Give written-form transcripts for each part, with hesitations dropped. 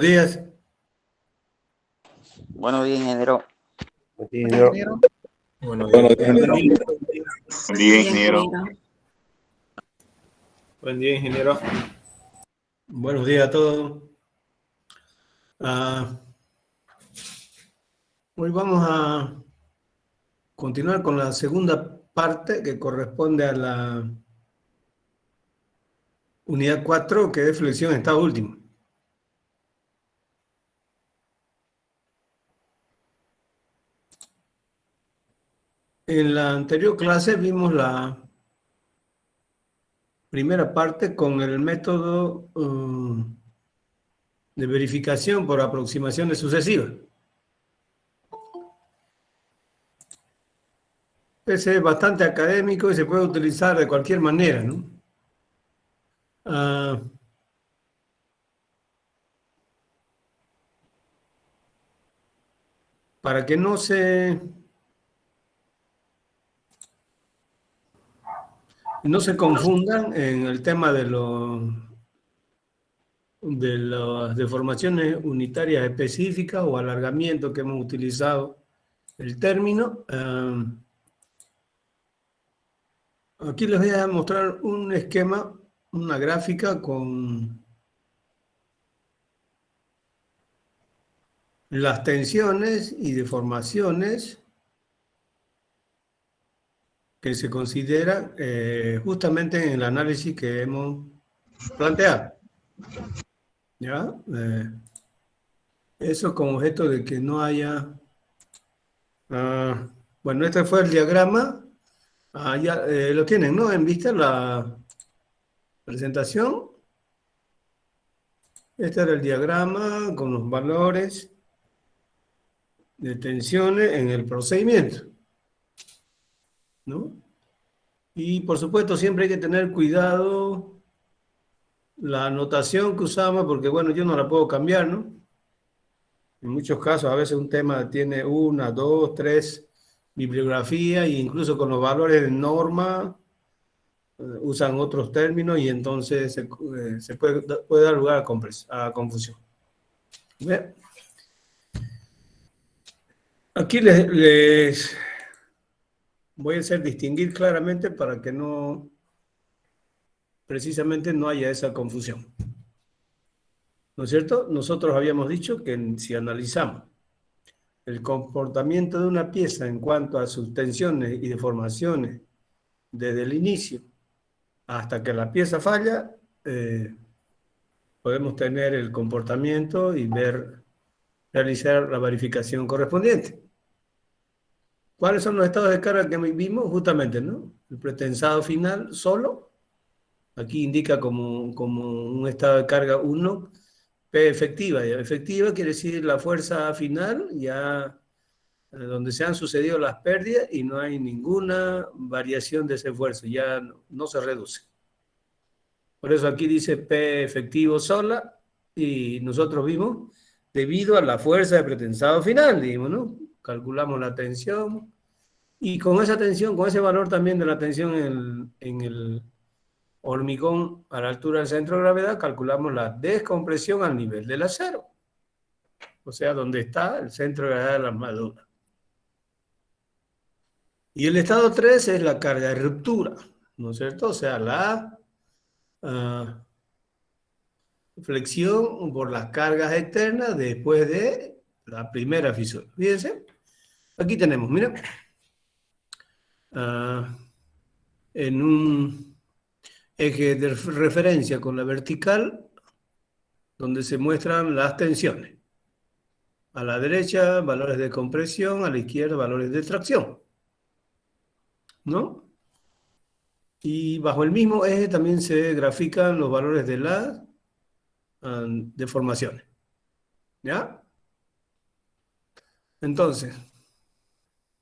Días. Buenos días, ingeniero. Buenos días, ingeniero. Buen día, ingeniero. Buen día, ingeniero. Buenos días a todos. Hoy vamos a continuar con la segunda parte que corresponde a la unidad 4, que es flexión en estado último. En la anterior clase vimos la primera parte con el método de verificación por aproximaciones sucesivas. Ese es bastante académico y se puede utilizar de cualquier manera, ¿no? Para que no se confundan en el tema de las deformaciones unitarias específicas o alargamiento que hemos utilizado el término. Aquí les voy a mostrar un esquema, una gráfica con las tensiones y deformaciones que se consideran justamente en el análisis que hemos planteado. ¿Ya? Eso con objeto de que no haya... bueno, este fue el diagrama. Ya lo tienen, ¿no? En vista la presentación. Este era el diagrama con los valores de tensiones en el procedimiento, ¿no? Y por supuesto siempre hay que tener cuidado la anotación que usamos, porque bueno, yo no la puedo cambiar, ¿no? En muchos casos a veces un tema tiene 1, 2, 3 bibliografías e incluso con los valores de norma usan otros términos y entonces se puede dar lugar a confusión. ¿Ve? Aquí les voy a hacer distinguir claramente para que no, precisamente no haya esa confusión. ¿No es cierto? Nosotros habíamos dicho que si analizamos el comportamiento de una pieza en cuanto a sus tensiones y deformaciones desde el inicio hasta que la pieza falla, podemos tener el comportamiento y realizar la verificación correspondiente. ¿Cuáles son los estados de carga que vimos? Justamente, ¿no? El pretensado final solo, aquí indica como un estado de carga 1, P efectiva. Y efectiva quiere decir la fuerza final, ya donde se han sucedido las pérdidas y no hay ninguna variación de ese esfuerzo, ya no se reduce. Por eso aquí dice P efectivo sola, y nosotros vimos debido a la fuerza de pretensado final, dijimos, ¿no? Calculamos la tensión, y con esa tensión, con ese valor también de la tensión en el hormigón a la altura del centro de gravedad, calculamos la descompresión al nivel del acero. O sea, donde está el centro de gravedad de la armadura. Y el estado 3 es la carga de ruptura, ¿no es cierto? O sea, la flexión por las cargas externas después de la primera fisura. Fíjense, aquí tenemos, miren, en un eje de referencia con la vertical, donde se muestran las tensiones. A la derecha, valores de compresión, a la izquierda, valores de tracción, ¿no? Y bajo el mismo eje también se grafican los valores de las deformaciones, ¿ya? Entonces,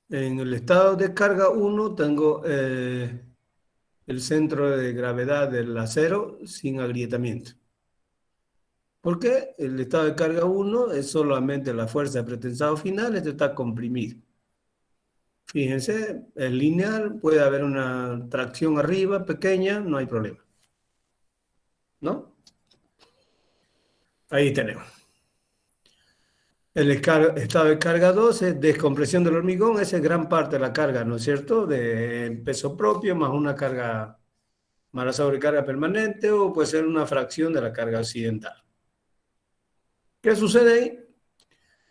en el estado de carga 1 tengo el centro de gravedad del acero sin agrietamiento. ¿Por qué? El estado de carga 1 es solamente la fuerza de pretensado final, este está comprimido. Fíjense, es lineal, puede haber una tracción arriba pequeña, no hay problema, ¿no? Ahí tenemos. El estado de carga 2 es descompresión del hormigón, esa es gran parte de la carga, ¿no es cierto? De peso propio más una carga, más la sobrecarga permanente, o puede ser una fracción de la carga accidental. ¿Qué sucede ahí?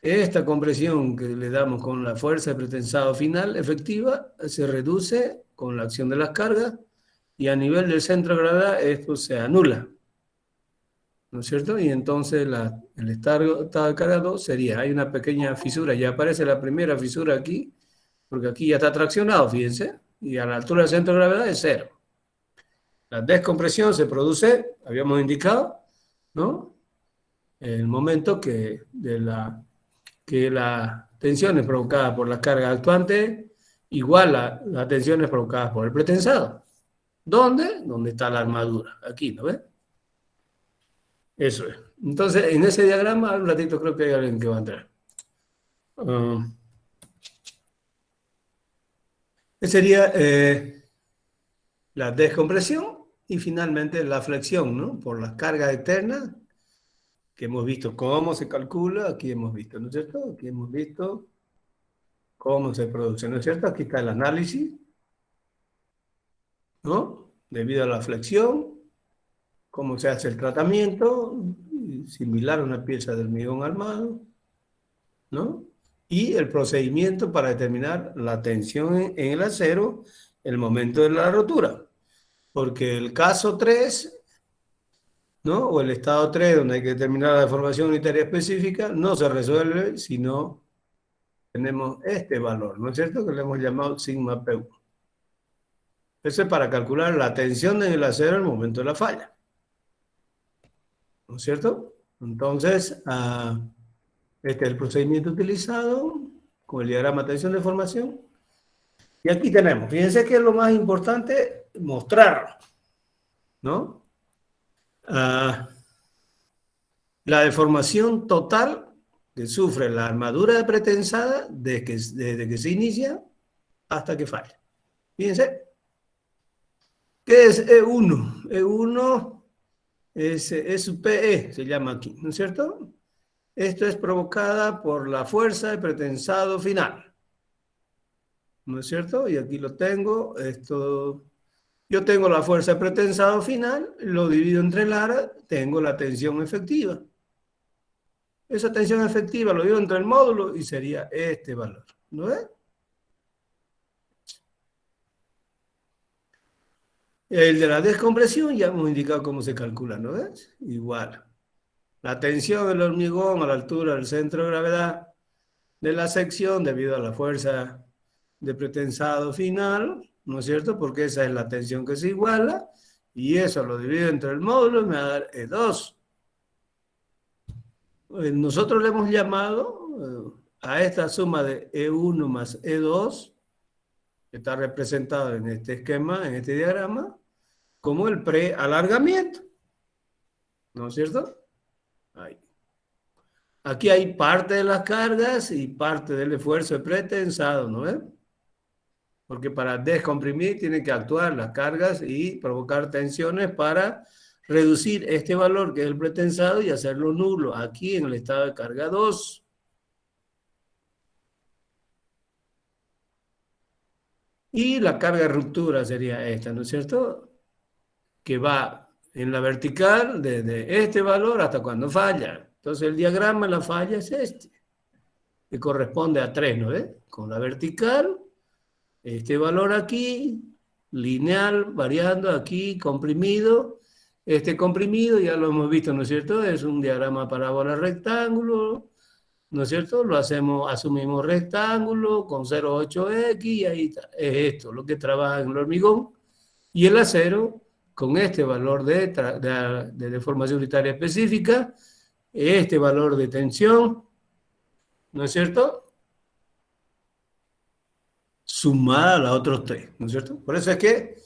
Esta compresión que le damos con la fuerza de pretensado final efectiva se reduce con la acción de las cargas y a nivel del centro de gravedad esto se anula, ¿no es cierto? Y entonces el estado de carga 2 sería, hay una pequeña fisura, ya aparece la primera fisura aquí, porque aquí ya está traccionado, fíjense, y a la altura del centro de gravedad es cero. La descompresión se produce, habíamos indicado, ¿no? En el momento que la tensión es provocada por la carga actuante igual a las tensiones provocadas por el pretensado. ¿Dónde? Donde está la armadura. Aquí, ¿no ves? Eso es. Entonces, en ese diagrama, un ratito creo que hay alguien que va a entrar. Sería la descompresión y finalmente la flexión, ¿no? Por las cargas externas, que hemos visto cómo se calcula, aquí hemos visto, ¿no es cierto? Aquí hemos visto cómo se produce, ¿no es cierto? Aquí está el análisis, ¿no? Debido a la flexión, cómo se hace el tratamiento, similar a una pieza de hormigón armado, ¿no? Y el procedimiento para determinar la tensión en el acero en el momento de la rotura. Porque el caso 3, ¿no? O el estado 3, donde hay que determinar la deformación unitaria específica, no se resuelve si no tenemos este valor, ¿no es cierto? Que le hemos llamado sigma P1. Eso es para calcular la tensión en el acero en el momento de la falla, ¿no es cierto? Entonces, este es el procedimiento utilizado con el diagrama de tensión de formación. Y aquí tenemos, fíjense que es lo más importante, mostrarlo, ¿no? La deformación total que sufre la armadura pretensada desde que se inicia hasta que falla. Fíjense, ¿qué es E1? E1 es PE, se llama aquí, ¿no es cierto? Esto es provocada por la fuerza de pretensado final, ¿no es cierto? Y aquí lo tengo, yo tengo la fuerza de pretensado final, lo divido entre el ara, tengo la tensión efectiva. Esa tensión efectiva lo divido entre el módulo y sería este valor, ¿no es? El de la descompresión ya hemos indicado cómo se calcula, ¿no es? Igual. La tensión del hormigón a la altura del centro de gravedad de la sección debido a la fuerza de pretensado final, ¿no es cierto? Porque esa es la tensión que se iguala, y eso lo divido entre el módulo y me va a dar E2. Nosotros le hemos llamado a esta suma de E1 más E2, que está representado en este esquema, en este diagrama, como el prealargamiento, ¿no es cierto? Ahí. Aquí hay parte de las cargas y parte del esfuerzo de pretensado, ¿no es? Porque para descomprimir tiene que actuar las cargas y provocar tensiones para reducir este valor que es el pretensado y hacerlo nulo aquí en el estado de carga 2. Y la carga de ruptura sería esta, ¿no es cierto? Que va en la vertical desde este valor hasta cuando falla. Entonces el diagrama de la falla es este, que corresponde a 3, ¿no es? Con la vertical, este valor aquí, lineal, variando aquí, comprimido. Este comprimido, ya lo hemos visto, ¿no es cierto? Es un diagrama parábola rectángulo, ¿no es cierto? Lo asumimos rectángulo con 0,8x y ahí está. Es esto, lo que trabaja en el hormigón. Y el acero, con este valor de deformación unitaria específica, este valor de tensión, ¿no es cierto? Sumada a los otros 3, ¿no es cierto? Por eso es que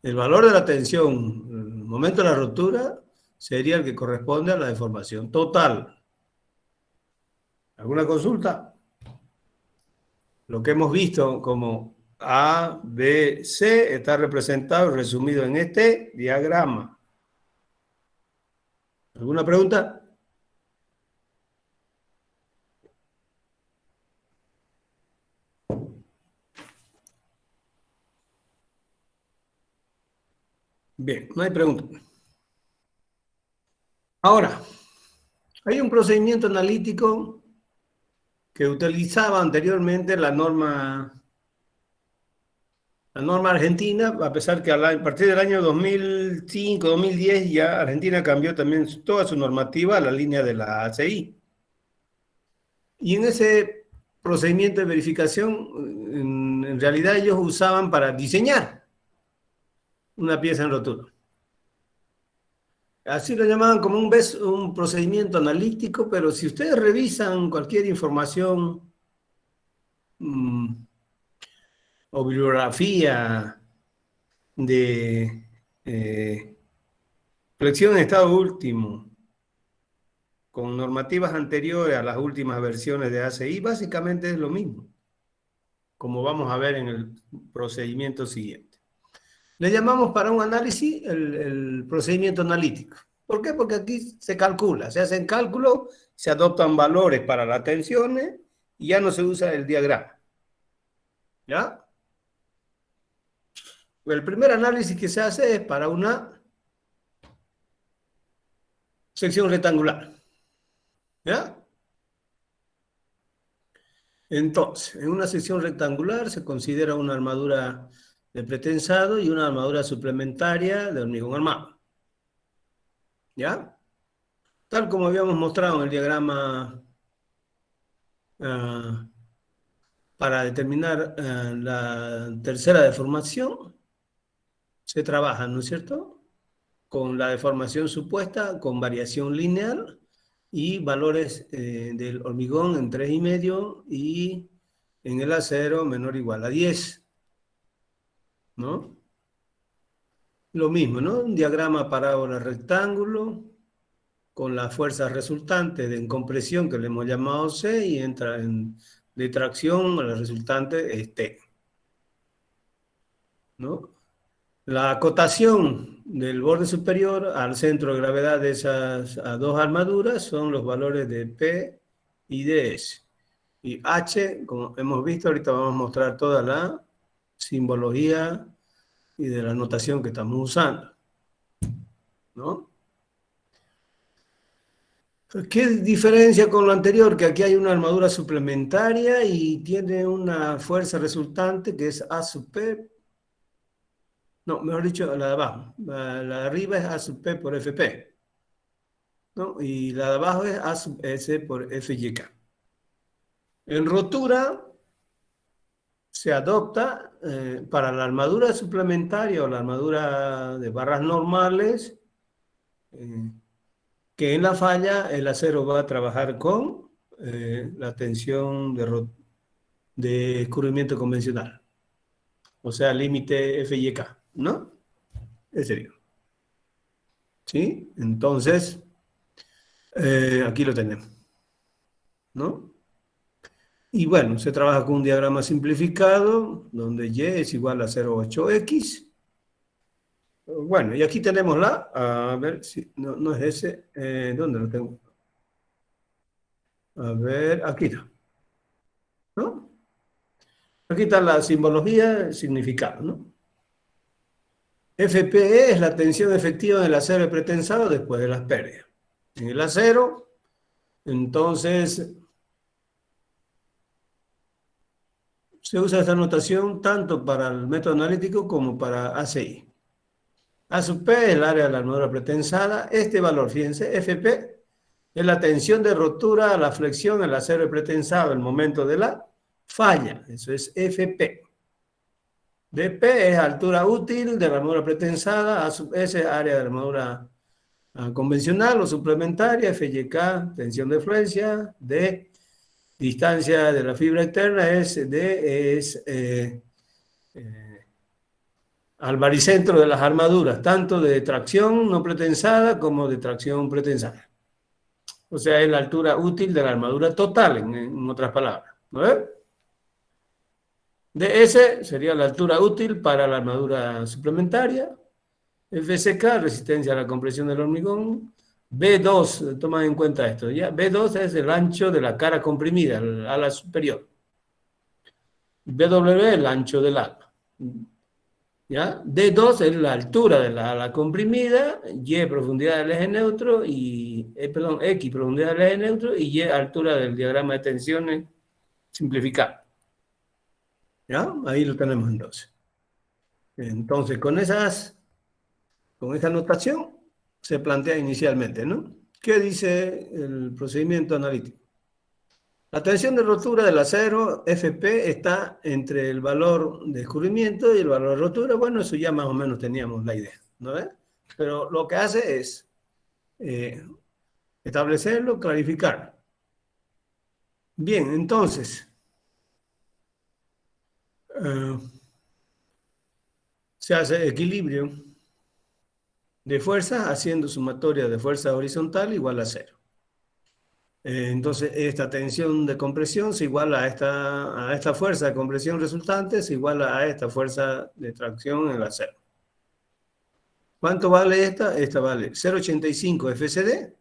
el valor de la tensión en el momento de la ruptura sería el que corresponde a la deformación total. ¿Alguna consulta? Lo que hemos visto como A, B, C está representado y resumido en este diagrama. ¿Alguna pregunta? Bien, no hay pregunta. Ahora, hay un procedimiento analítico que utilizaba anteriormente la norma argentina, a pesar que a partir del año 2005, 2010 ya Argentina cambió también toda su normativa a la línea de la ACI. Y en ese procedimiento de verificación, en realidad ellos usaban para diseñar una pieza en rotura. Así lo llamaban como un procedimiento analítico, pero si ustedes revisan cualquier información o bibliografía de flexión en estado último con normativas anteriores a las últimas versiones de ACI, básicamente es lo mismo, como vamos a ver en el procedimiento siguiente. Le llamamos para un análisis el procedimiento analítico. ¿Por qué? Porque aquí se calcula, se hacen cálculos, se adoptan valores para las tensiones y ya no se usa el diagrama. ¿Ya? El primer análisis que se hace es para una sección rectangular. ¿Ya? Entonces, en una sección rectangular se considera una armadura de pretensado y una armadura suplementaria de hormigón armado. ¿Ya? Tal como habíamos mostrado en el diagrama para determinar la tercera deformación, se trabaja, ¿no es cierto?, con la deformación supuesta, con variación lineal y valores del hormigón en 3,5 y en el acero menor o igual a 10, ¿no? Lo mismo, ¿no? Un diagrama parábola rectángulo con las fuerzas resultantes de compresión que le hemos llamado C y entra de tracción, el resultante es T, ¿no? La acotación del borde superior al centro de gravedad de esas dos armaduras son los valores de P y de S. Y H, como hemos visto, ahorita vamos a mostrar toda la simbología y de la notación que estamos usando, ¿no? ¿Qué diferencia con lo anterior? Que aquí hay una armadura suplementaria y tiene una fuerza resultante que es A sub P. No, mejor dicho, la de abajo. La de arriba es A sub P por FP, ¿no? Y la de abajo es A sub S por FYK. En rotura se adopta para la armadura suplementaria o la armadura de barras normales, que en la falla el acero va a trabajar con la tensión de escurrimiento convencional, o sea, límite FYK, ¿no? Es serio. ¿Sí? Entonces, aquí lo tenemos, ¿no? Y bueno, se trabaja con un diagrama simplificado, donde Y es igual a 0,8X. Bueno, y aquí tenemos a ver si, no es ese, ¿dónde lo tengo? A ver, aquí está, ¿no? Aquí está la simbología, el significado, ¿no? FPE es la tensión efectiva del acero pretensado después de las pérdidas. En el acero, entonces, se usa esta notación tanto para el método analítico como para ACI. A sub P es el área de la armadura pretensada. Este valor, fíjense, FP, es la tensión de rotura a la flexión del acero pretensado en el momento de la falla. Eso es FP. DP es altura útil de la armadura pretensada. A sub S es área de la armadura convencional o suplementaria. FYK, tensión de flexión. D, distancia de la fibra externa. D es al baricentro de las armaduras, tanto de tracción no pretensada como de tracción pretensada. O sea, es la altura útil de la armadura total, en otras palabras, ¿no es? DS sería la altura útil para la armadura suplementaria. FSK, resistencia a la compresión del hormigón. B2, toma en cuenta esto, ¿ya? B2 es el ancho de la cara comprimida, el ala superior. BW, el ancho del ala. ¿Ya? D2 es la altura de la ala comprimida, Y profundidad del eje neutro, y, perdón, X profundidad del eje neutro, y Y altura del diagrama de tensiones simplificado. ¿Ya? Ahí lo tenemos entonces. Entonces, con esa notación se plantea inicialmente, ¿no? ¿Qué dice el procedimiento analítico? La tensión de rotura del acero Fp está entre el valor de descubrimiento y el valor de rotura. Bueno, eso ya más o menos teníamos la idea, ¿no ves? Pero lo que hace es establecerlo, clarificarlo. Bien, entonces, se hace equilibrio de fuerzas haciendo sumatoria de fuerza horizontal igual a cero. Entonces, esta tensión de compresión se iguala a esta fuerza de compresión resultante, se iguala a esta fuerza de tracción en el acero. ¿Cuánto vale esta? Esta vale 0,85 FCD,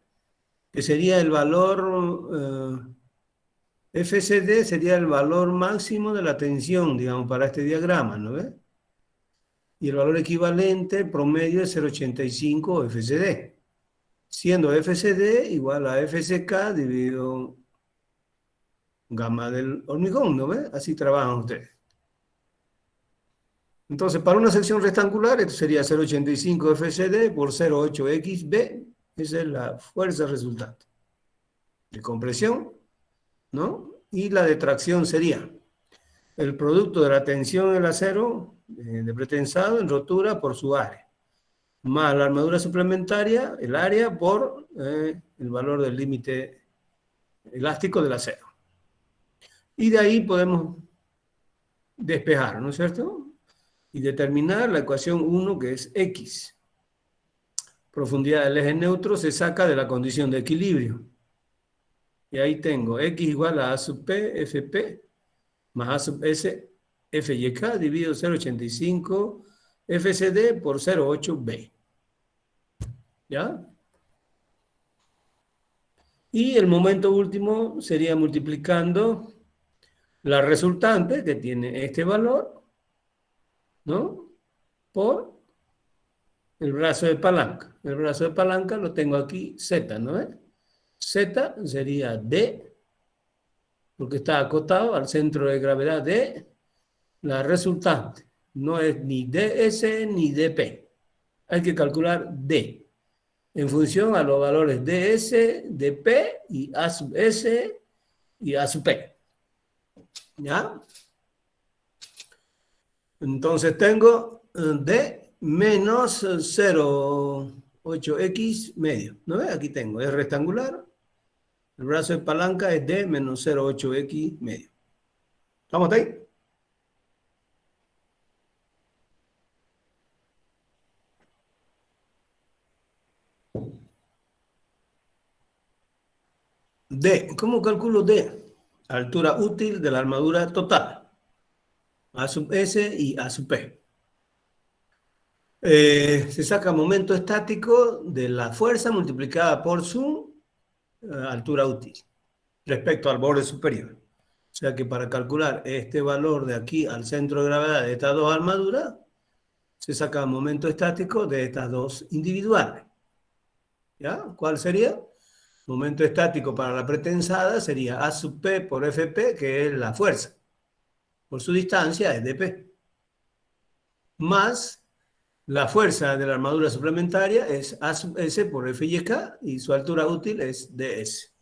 que sería el valor, FCD sería el valor máximo de la tensión, digamos, para este diagrama, ¿no ves? Y el valor equivalente promedio es 0,85 FCD, siendo FCD igual a FCK dividido gamma del hormigón, ¿no ves? Así trabajan ustedes. Entonces, para una sección rectangular, esto sería 0,85 FCD por 0,8 XB. Esa es la fuerza resultante de compresión, ¿no? Y la de tracción sería el producto de la tensión en el acero de pretensado en rotura por su área, más la armadura suplementaria, el área, por el valor del límite elástico del acero. Y de ahí podemos despejar, ¿no es cierto? Y determinar la ecuación 1, que es X. Profundidad del eje neutro se saca de la condición de equilibrio. Y ahí tengo X igual a sub P, FP, más A sub S, FYK, dividido 0,85 FCD por 0,8B. ¿Ya? Y el momento último sería multiplicando la resultante, que tiene este valor, ¿no? Por el brazo de palanca. El brazo de palanca lo tengo aquí, Z, ¿no es? Z sería D, porque está acotado al centro de gravedad de la resultante. No es ni DS ni DP. Hay que calcular D en función a los valores DS, DP y A sub S y A sub P. ¿Ya? Entonces tengo D menos 0,8X medio. ¿No ves? Aquí tengo, es rectangular. El brazo de palanca es D menos 0,8X medio. ¿Estamos ahí? D. ¿Cómo calculo D? Altura útil de la armadura total. A sub S y A sub P. Se saca momento estático de la fuerza multiplicada por su altura útil respecto al borde superior. O sea que para calcular este valor de aquí al centro de gravedad de estas dos armaduras, se saca momento estático de estas dos individuales. ¿Ya? ¿Cuál sería? Momento estático para la pretensada sería A sub P por FP, que es la fuerza. Por su distancia es dP. Más la fuerza de la armadura suplementaria es A sub S por FYK y su altura útil es DS.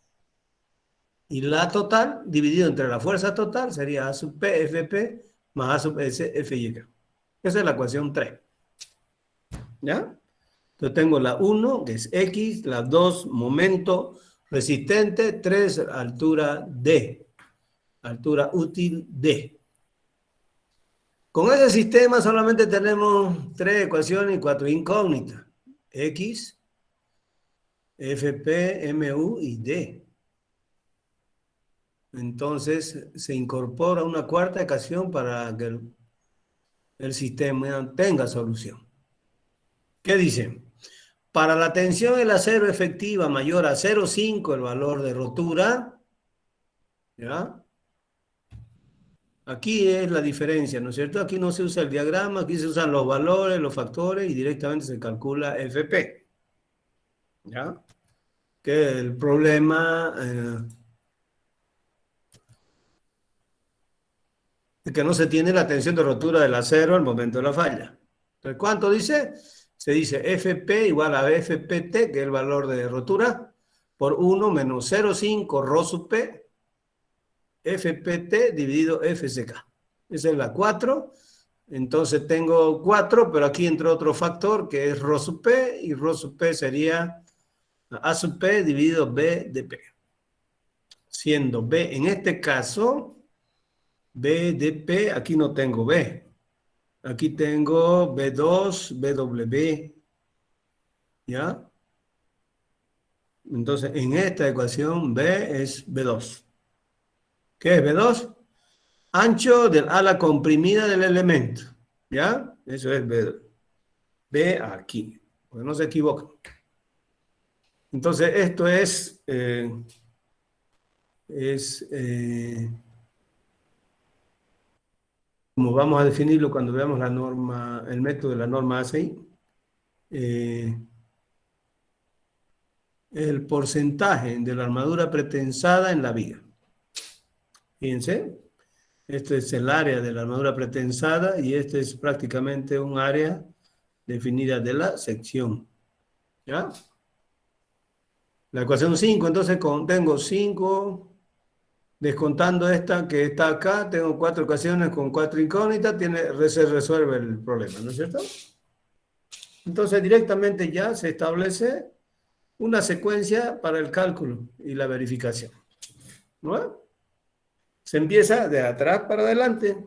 Y la total, dividido entre la fuerza total, sería A sub P FP más A sub S FYK. Esa es la ecuación 3. ¿Ya? Entonces tengo la 1, que es X, la 2, momento resistente, 3, altura D, altura útil D. Con ese sistema solamente tenemos 3 ecuaciones y 4 incógnitas. X, FP, MU y D. Entonces se incorpora una cuarta ecuación para que el sistema tenga solución. ¿Qué dice? Para la tensión del acero efectiva mayor a 0,5 el valor de rotura, ¿ya? Aquí es la diferencia, ¿no es cierto? Aquí no se usa el diagrama, aquí se usan los valores, los factores y directamente se calcula FP. ¿Ya? Que el problema es que no se tiene la tensión de rotura del acero al momento de la falla. Entonces, ¿cuánto dice? Se dice FP igual a FPT, que es el valor de rotura, por 1 menos 0,5 ρ sub P, FPT dividido FCK. Esa es la 4. Entonces tengo 4, pero aquí entra otro factor que es ρ sub P, y ρ sub P sería A sub P dividido B de P. Siendo B, en este caso, B de P, aquí no tengo B. Aquí tengo B2, BW, ¿ya? Entonces, en esta ecuación, B es B2. ¿Qué es B2? Ancho del ala comprimida del elemento, ¿ya? Eso es B2. B aquí, porque no se equivoquen. Entonces, esto es como vamos a definirlo cuando veamos la norma, el método de la norma ACI, es el porcentaje de la armadura pretensada en la viga. Fíjense, este es el área de la armadura pretensada y este es prácticamente un área definida de la sección. ¿Ya? La ecuación 5, entonces tengo 5, descontando esta que está acá, tengo 4 ecuaciones con 4 incógnitas, se resuelve el problema, ¿no es cierto? Entonces directamente ya se establece una secuencia para el cálculo y la verificación, ¿no? Se empieza de atrás para adelante.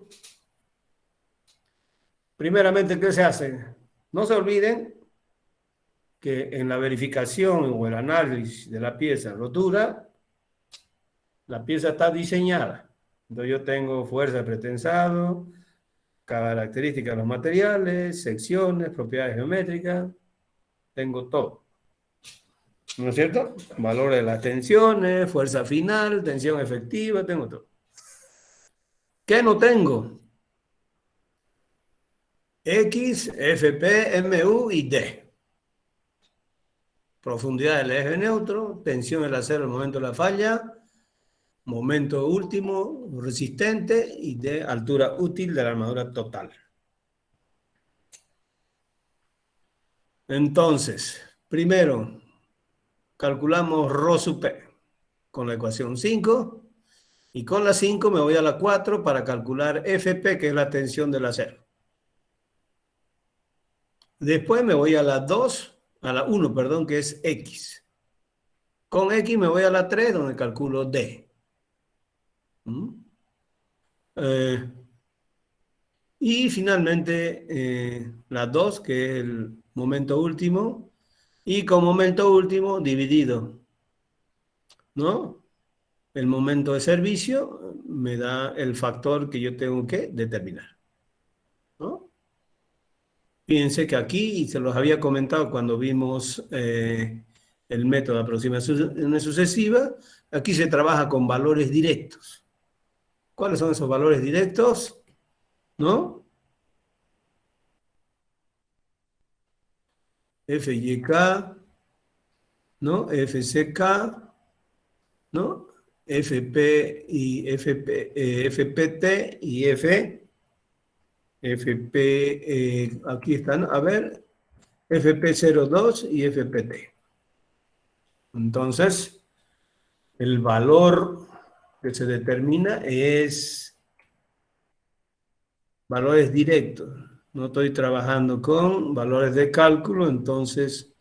Primeramente, ¿qué se hace? No se olviden que en la verificación o el análisis de la pieza rotura, la pieza está diseñada. Entonces yo tengo fuerza de pretensado, características de los materiales, secciones, propiedades geométricas, tengo todo. ¿No es cierto? Valores de las tensiones, fuerza final, tensión efectiva, tengo todo. ¿Qué no tengo? X, FP, MU y D. Profundidad del eje neutro, tensión del acero al momento de la falla, momento último resistente y de altura útil de la armadura total. Entonces, primero, calculamos ρ sub P con la ecuación 5 y con la 5 me voy a la 4 para calcular FP, que es la tensión del acero. Después me voy a la 2, a la 1, perdón, que es X. Con X me voy a la 3, donde calculo D. Y finalmente la 2, que es el momento último, y con momento último dividido, ¿no? El momento de servicio me da el factor que yo tengo que determinar, ¿no? Fíjense que aquí, y se los había comentado cuando vimos el método de aproximación sucesiva, aquí se trabaja con valores directos. ¿Cuáles son esos valores directos? ¿No? FYK, ¿no? FCK, ¿no? FP y FPT y FP, aquí están, a ver, FP02 y FPT. Entonces, el valor que se determina es valores directos. No estoy trabajando con valores de cálculo, entonces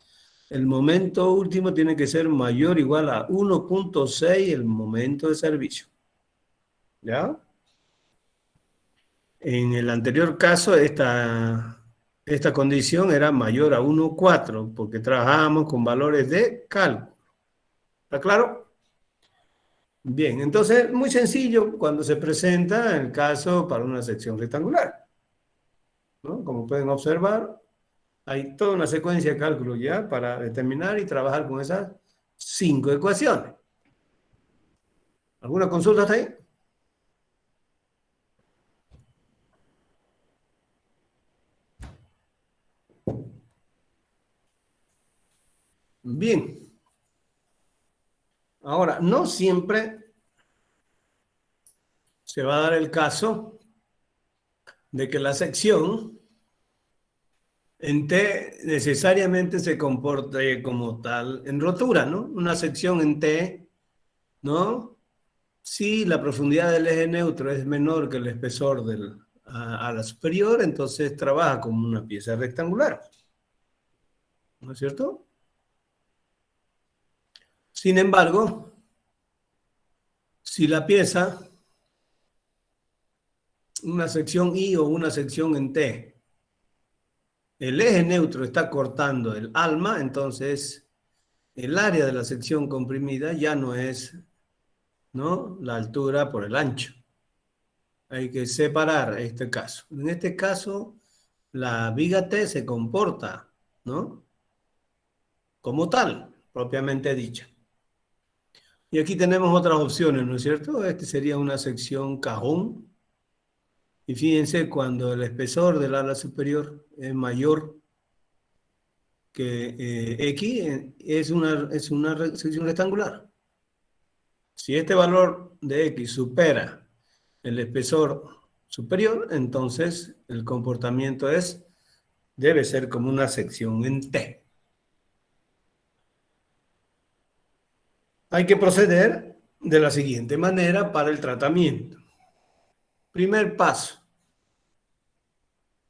el momento último tiene que ser mayor o igual a 1.6 el momento de servicio. ¿Ya? En el anterior caso, esta condición era mayor a 1.4 porque trabajábamos con valores de cálculo. ¿Está claro? Bien, entonces muy sencillo cuando se presenta el caso para una sección rectangular, ¿no? Como pueden observar, hay toda una secuencia de cálculos ya para determinar y trabajar con esas 5 ecuaciones. ¿Alguna consulta hasta ahí? Bien. Ahora, no siempre se va a dar el caso de que la sección en T necesariamente se comporte como tal en rotura, ¿no? Una sección en T, ¿no? Si la profundidad del eje neutro es menor que el espesor a la superior, entonces trabaja como una pieza rectangular, ¿no es cierto? Sin embargo, si la pieza, una sección I o una sección en T, el eje neutro está cortando el alma, entonces el área de la sección comprimida ya no es, ¿no?, la altura por el ancho. Hay que separar este caso. En este caso, la viga T se comporta, ¿no?, como tal, propiamente dicha. Y aquí tenemos otras opciones, ¿no es cierto? Este sería una sección cajón. Y fíjense, cuando el espesor del ala superior es mayor que X, es una sección rectangular. Si este valor de X supera el espesor superior, entonces el comportamiento debe ser como una sección en T. Hay que proceder de la siguiente manera para el tratamiento. Primer paso.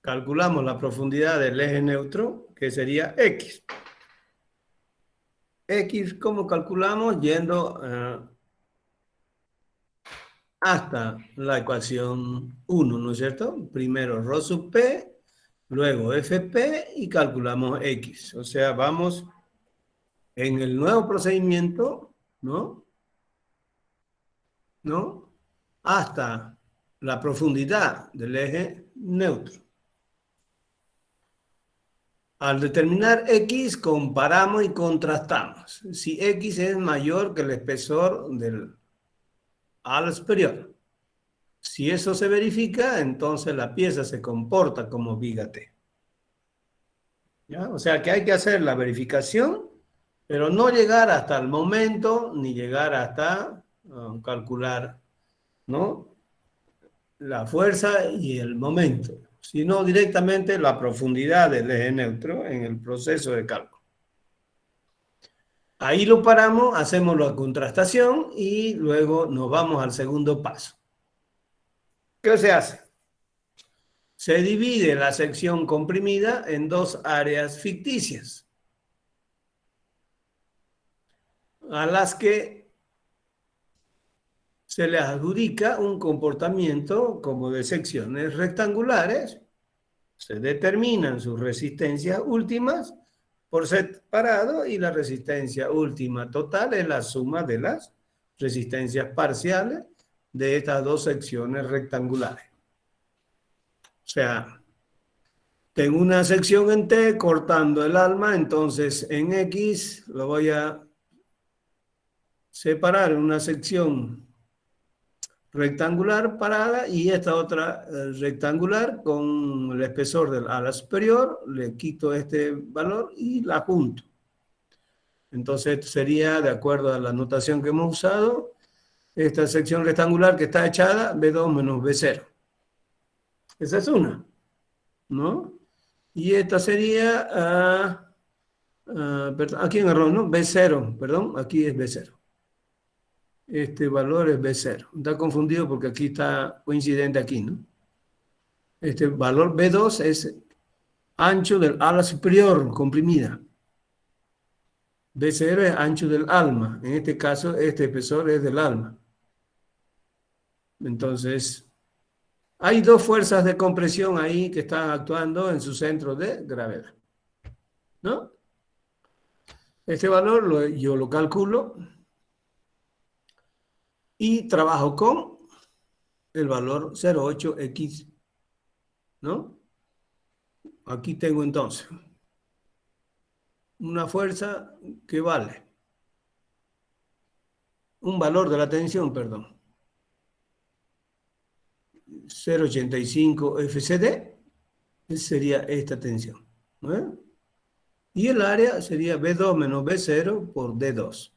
Calculamos la profundidad del eje neutro, que sería X. X, ¿cómo calculamos? Yendo hasta la ecuación 1, ¿no es cierto? Primero ρ sub P, luego FP y calculamos X. O sea, vamos en el nuevo procedimiento, ¿no? Hasta la profundidad del eje neutro. Al determinar X, comparamos y contrastamos. Si X es mayor que el espesor del ala superior. Si eso se verifica, entonces la pieza se comporta como viga T. ¿Ya? O sea que hay que hacer la verificación, pero no llegar hasta el momento, ni llegar hasta calcular, ¿no?, la fuerza y el momento, sino directamente la profundidad del eje neutro en el proceso de cálculo. Ahí lo paramos, hacemos la contrastación y luego nos vamos al segundo paso. ¿Qué se hace? Se divide la sección comprimida en dos áreas ficticias, a las que se les adjudica un comportamiento como de secciones rectangulares. Se determinan sus resistencias últimas por separado y la resistencia última total es la suma de las resistencias parciales de estas dos secciones rectangulares. O sea, tengo una sección en T cortando el alma, entonces en X lo voy a separar en una sección rectangular parada y esta otra rectangular con el espesor del ala superior, le quito este valor y la junto. Entonces sería, de acuerdo a la notación que hemos usado, esta sección rectangular que está echada, B2 menos B0. Esa es una, ¿no? Y esta sería, perdón, aquí en error, ¿no? B0, perdón, aquí es B0. Este valor es B0. Está confundido porque aquí está coincidente aquí, ¿no? Este valor B2 es ancho del ala superior comprimida. B0 es ancho del alma. En este caso, este espesor es del alma. Entonces, hay dos fuerzas de compresión ahí que están actuando en su centro de gravedad, ¿no? Este valor yo lo calculo y trabajo con el valor 0,8x, ¿no? Aquí tengo entonces una fuerza que vale un valor de la tensión, perdón, 0,85 FCD, sería esta tensión, ¿no? Y el área sería B2 menos B0 por D2.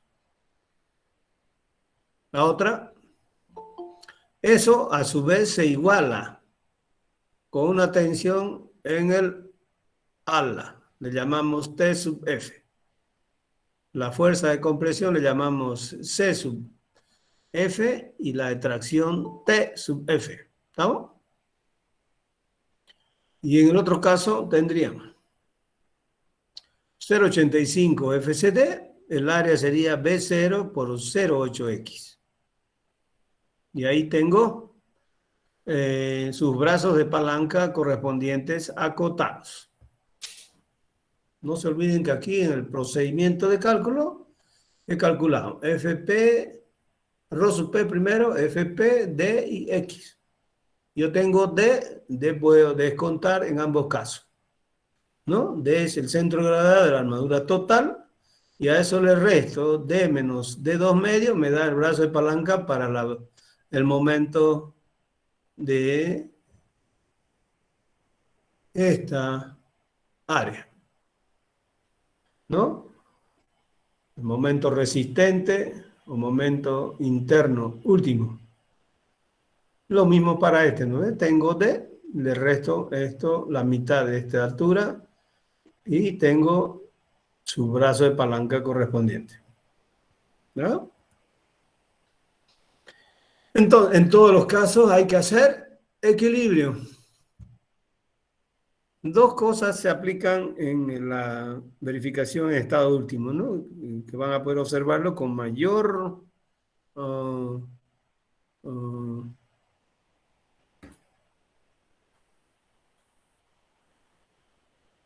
La otra, eso a su vez se iguala con una tensión en el ala, le llamamos T sub F. La fuerza de compresión le llamamos C sub F y la de tracción T sub F. ¿Estamos? Y en el otro caso tendríamos 0,85 FCD, el área sería B0 por 0,8X. Y ahí tengo sus brazos de palanca correspondientes acotados. No se olviden que aquí en el procedimiento de cálculo he calculado FP, Rho sub P primero, FP, D y X. Yo tengo D puedo descontar en ambos casos, ¿no? D es el centro de gravedad de la armadura total y a eso le resto D menos D2 medio, me da el brazo de palanca para el momento de esta área, ¿no? El momento resistente o momento interno último. Lo mismo para este, ¿no? Tengo D, le resto esto, la mitad de esta altura, y tengo su brazo de palanca correspondiente. ¿No? Entonces, en todos los casos hay que hacer equilibrio. Dos cosas se aplican en la verificación en estado último, ¿no? Que van a poder observarlo con mayor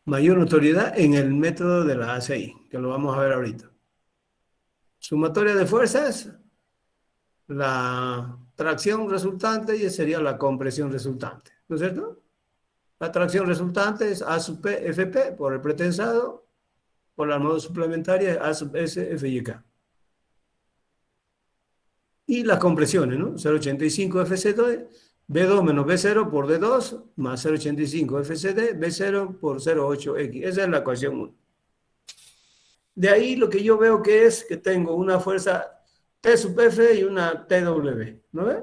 mayor notoriedad en el método de la ACI, que lo vamos a ver ahorita. Sumatoria de fuerzas, la tracción resultante y sería la compresión resultante, ¿no es cierto? La tracción resultante es A sub P FP por el pretensado, por la armadura suplementaria A sub S FYK. Y las compresiones, ¿no? 0,85 FC2, B2 menos B0 por D2 más 0,85 FCD, B0 por 0,8X. Esa es la ecuación 1. De ahí lo que yo veo que es que tengo una fuerza T sub F y una TW, ¿no ves?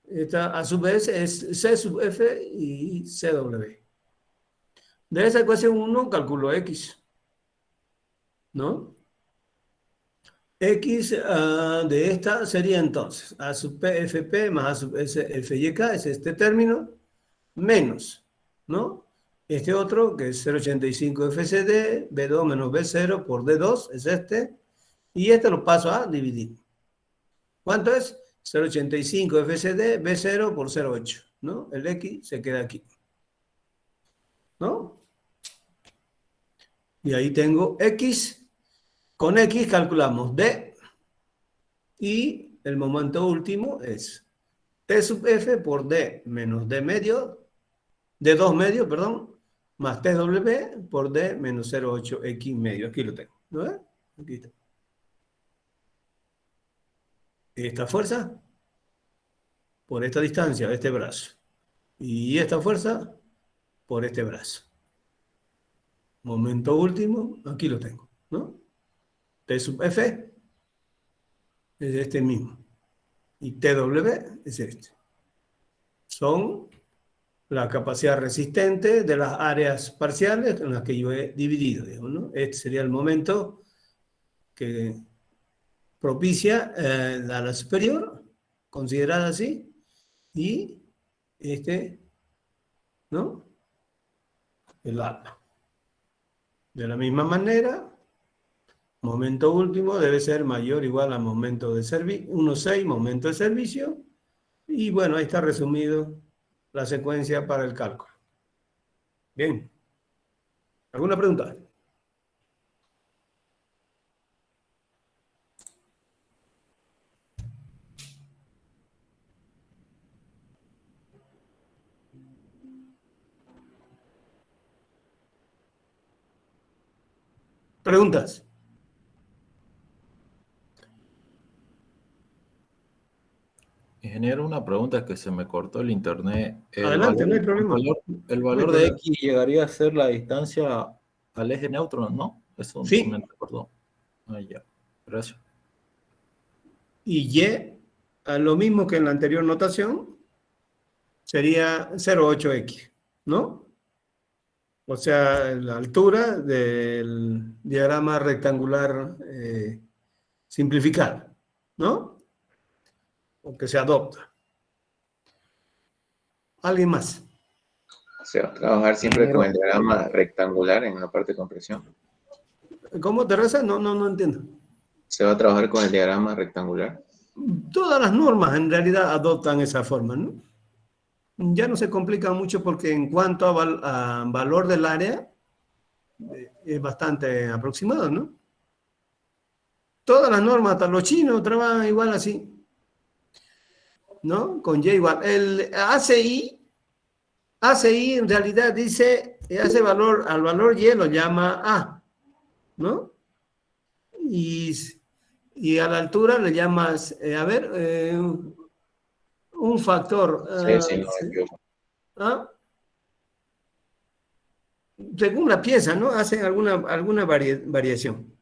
Esta a su vez es C sub F y CW. De esa ecuación 1 calculo X, ¿no? X de esta sería entonces A sub P FP más A sub S FYK, es este término, menos, ¿no? Este otro, que es 0,85 FCD, B2 menos B0 por D2, es este, y este lo paso a dividir. ¿Cuánto es? 0,85 FCD, B0 por 0,8, ¿no? El X se queda aquí, ¿no? Y ahí tengo X. Con X calculamos D y el momento último es T sub F por D menos D medio, D2 medio, perdón, más TW por D menos 0,8X medio. Aquí lo tengo, ¿no ves? Aquí está. Esta fuerza por esta distancia, este brazo. Y esta fuerza por este brazo. Momento último, aquí lo tengo, ¿no? T sub F es este mismo. Y TW es este. Son la capacidad resistente de las áreas parciales en las que yo he dividido, digamos, ¿no? Este sería el momento que propicia la ala superior, considerada así, y este, ¿no? El ala. De la misma manera, momento último debe ser mayor o igual a momento de servicio, 1,6, momento de servicio, y bueno, ahí está resumido la secuencia para el cálculo. Bien. ¿Alguna pregunta? ¿Preguntas? Ingeniero, una pregunta que se me cortó el internet. Adelante, no hay problema. El No hay valor de problema. X llegaría a ser la distancia al eje neutro, ¿no? Eso Sí. me recordó. Ah, ya. Gracias. Y Y, a lo mismo que en la anterior notación, sería 0,8x, ¿no? O sea, la altura del diagrama rectangular simplificado, ¿no? O que se adopta. ¿Alguien más? Se va a trabajar siempre con el diagrama rectangular en la parte de compresión. ¿Cómo, Teresa? No entiendo. Se va a trabajar con el diagrama rectangular. Todas las normas en realidad adoptan esa forma, ¿no? Ya no se complica mucho porque en cuanto a valor del área, es bastante aproximado, ¿no? Todas las normas, hasta los chinos trabajan igual así, ¿no? Con Y igual. El ACI en realidad dice, hace valor, al valor Y lo llama A, ¿no? Y a la altura le llamas, un factor. Sí, no, yo. ¿Ah? Según la pieza, ¿no? Hacen alguna variación.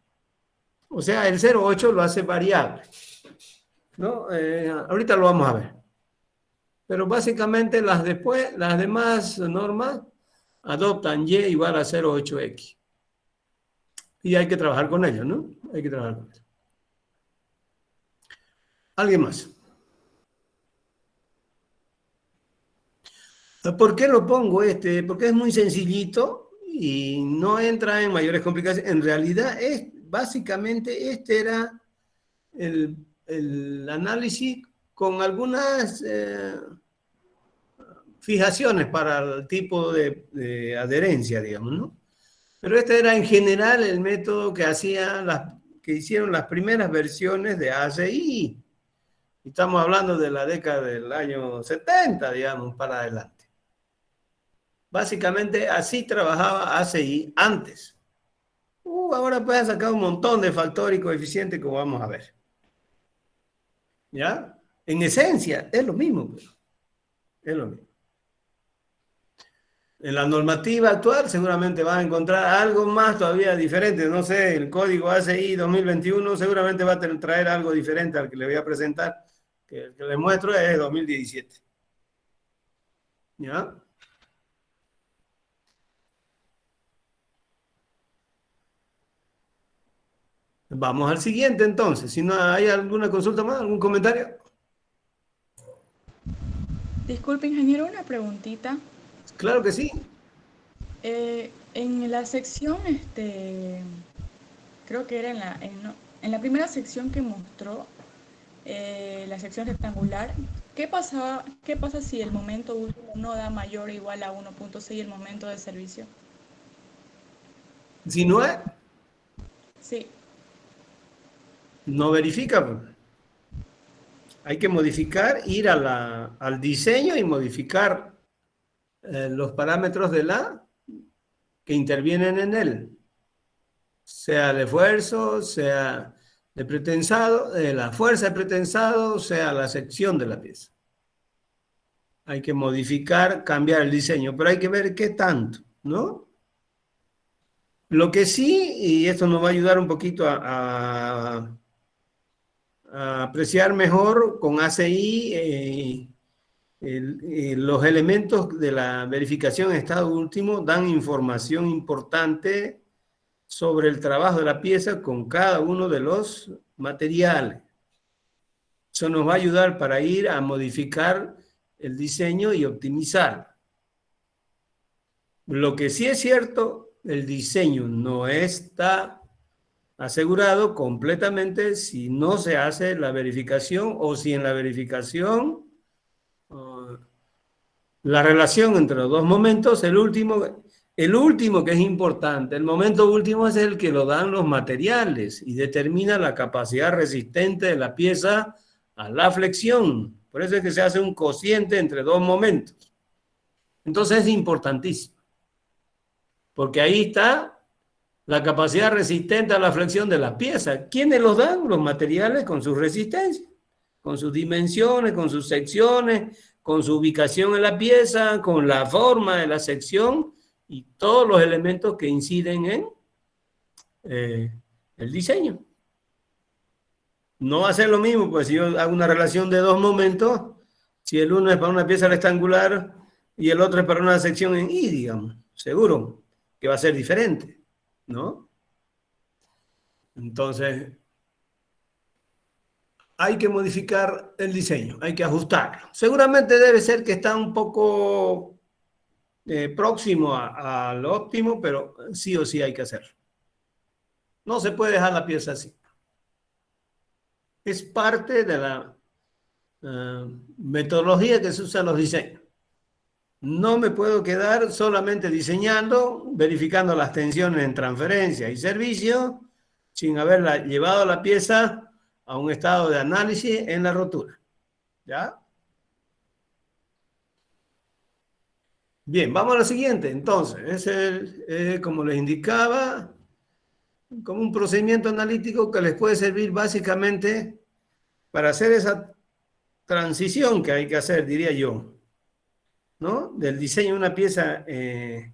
O sea, el 0,8 lo hace variable, ¿no? Ahorita lo vamos a ver. Pero básicamente las demás normas adoptan Y igual a 0,8x. Y hay que trabajar con ello, ¿no? Hay que trabajar con ello. ¿Alguien más? ¿Por qué lo pongo Porque es muy sencillito y no entra en mayores complicaciones. En realidad, básicamente este era el análisis con algunas fijaciones para el tipo de adherencia, digamos, ¿no? Pero este era en general el método que hicieron las primeras versiones de ACI. Estamos hablando de la década del año 70, digamos, para adelante. Básicamente así trabajaba ACI antes. Ahora puedes sacar un montón de factores y coeficientes como vamos a ver. ¿Ya? En esencia, es lo mismo. Pero es lo mismo. En la normativa actual seguramente vas a encontrar algo más todavía diferente. No sé, el código ACI 2021 seguramente va a traer algo diferente al que le voy a presentar. Que el que les muestro es 2017. ¿Ya? Vamos al siguiente entonces. Si no hay alguna consulta más, algún comentario. Disculpe, ingeniero, una preguntita. Claro que sí. En la sección, creo que era en la primera sección que mostró, la sección rectangular, ¿qué pasa si el momento último no da mayor o igual a 1.6 el momento de servicio? Si no es, Sí. no verifica. Pues. Hay que modificar, ir al diseño y modificar los parámetros de que intervienen en él. Sea el esfuerzo, sea el pretensado, la fuerza de pretensado, sea la sección de la pieza. Hay que modificar, cambiar el diseño, pero hay que ver qué tanto, ¿no? Lo que sí, y esto nos va a ayudar un poquito a apreciar mejor con ACI, los elementos de la verificación en estado último dan información importante sobre el trabajo de la pieza con cada uno de los materiales. Eso nos va a ayudar para ir a modificar el diseño y optimizar. Lo que sí es cierto, el diseño no está asegurado completamente si no se hace la verificación o si en la verificación la relación entre los dos momentos, el último que es importante, el momento último es el que lo dan los materiales y determina la capacidad resistente de la pieza a la flexión. Por eso es que se hace un cociente entre dos momentos. Entonces es importantísimo, porque ahí está la capacidad resistente a la flexión de la pieza. ¿Quiénes los dan? Los materiales con sus resistencias, con sus dimensiones, con sus secciones, con su ubicación en la pieza, con la forma de la sección y todos los elementos que inciden en el diseño. No va a ser lo mismo, pues si yo hago una relación de dos momentos, si el uno es para una pieza rectangular y el otro es para una sección en I, digamos, seguro que va a ser diferente, ¿no? Entonces, hay que modificar el diseño, hay que ajustarlo. Seguramente debe ser que está un poco próximo al óptimo, pero sí o sí hay que hacerlo. No se puede dejar la pieza así. Es parte de la metodología que se usa en los diseños. No me puedo quedar solamente diseñando, verificando las tensiones en transferencia y servicio, sin haberla llevado la pieza a un estado de análisis en la rotura. ¿Ya? Bien, vamos a la siguiente. Entonces, es como les indicaba, como un procedimiento analítico que les puede servir básicamente para hacer esa transición que hay que hacer, diría yo, ¿no? Del diseño de una pieza de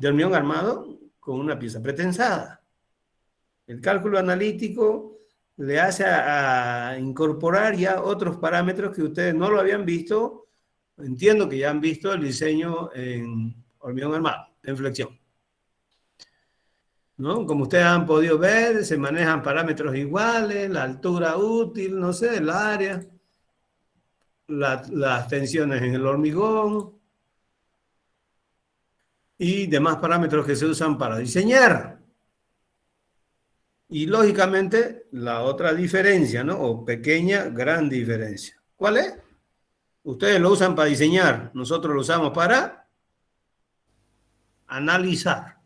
hormigón armado con una pieza pretensada. El cálculo analítico le hace a incorporar ya otros parámetros que ustedes no lo habían visto. Entiendo que ya han visto el diseño en hormigón armado, en flexión, ¿no? Como ustedes han podido ver, se manejan parámetros iguales, la altura útil, no sé, el área, las tensiones en el hormigón y demás parámetros que se usan para diseñar. Y lógicamente la otra diferencia, ¿no? O pequeña, gran diferencia. ¿Cuál es? Ustedes lo usan para diseñar, nosotros lo usamos para analizar.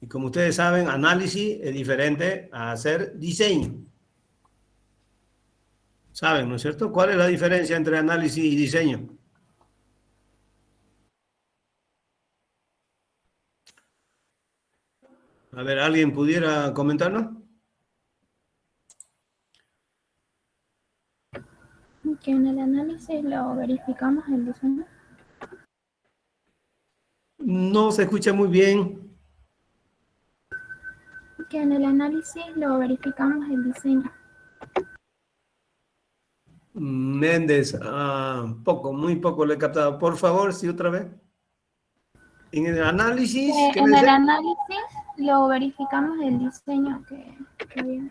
Y como ustedes saben, análisis es diferente a hacer diseño. ¿Saben, no es cierto? ¿Cuál es la diferencia entre análisis y diseño? A ver, ¿alguien pudiera comentarnos? Que en el análisis lo verificamos el diseño. No se escucha muy bien. Que en el análisis lo verificamos el diseño. Méndez, muy poco le he captado. Por favor, sí, otra vez. En el análisis. ¿qué En me el dice? análisis lo verificamos el diseño que había.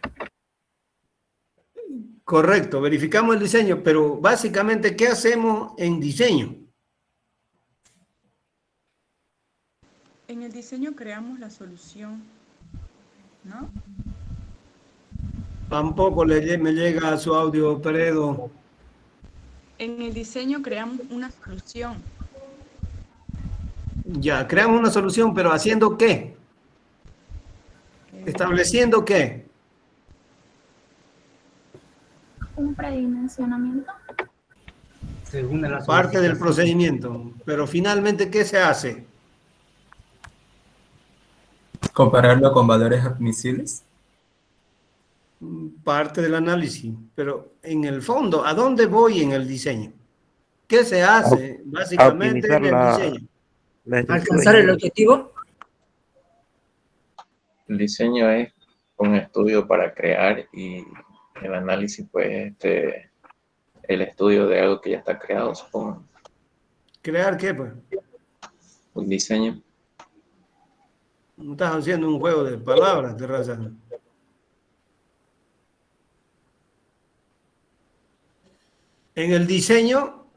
Correcto, verificamos el diseño, pero básicamente, ¿qué hacemos en diseño? En el diseño creamos la solución, ¿no? Tampoco me llega a su audio, Peredo. En el diseño creamos una solución. Ya, creamos una solución, pero ¿haciendo qué? ¿Estableciendo qué? Un predimensionamiento. Según la Parte del solicitación. procedimiento. Pero finalmente, ¿qué se hace? Compararlo con valores admisibles. Parte del análisis. Pero en el fondo, ¿a dónde voy en el diseño? ¿Qué se hace básicamente en el diseño? ¿Alcanzar el objetivo? El diseño es un estudio para crear y el análisis, pues, el estudio de algo que ya está creado, supongo. ¿Crear qué, pues? Un diseño. No estás haciendo un juego de palabras, Terraza. En el diseño,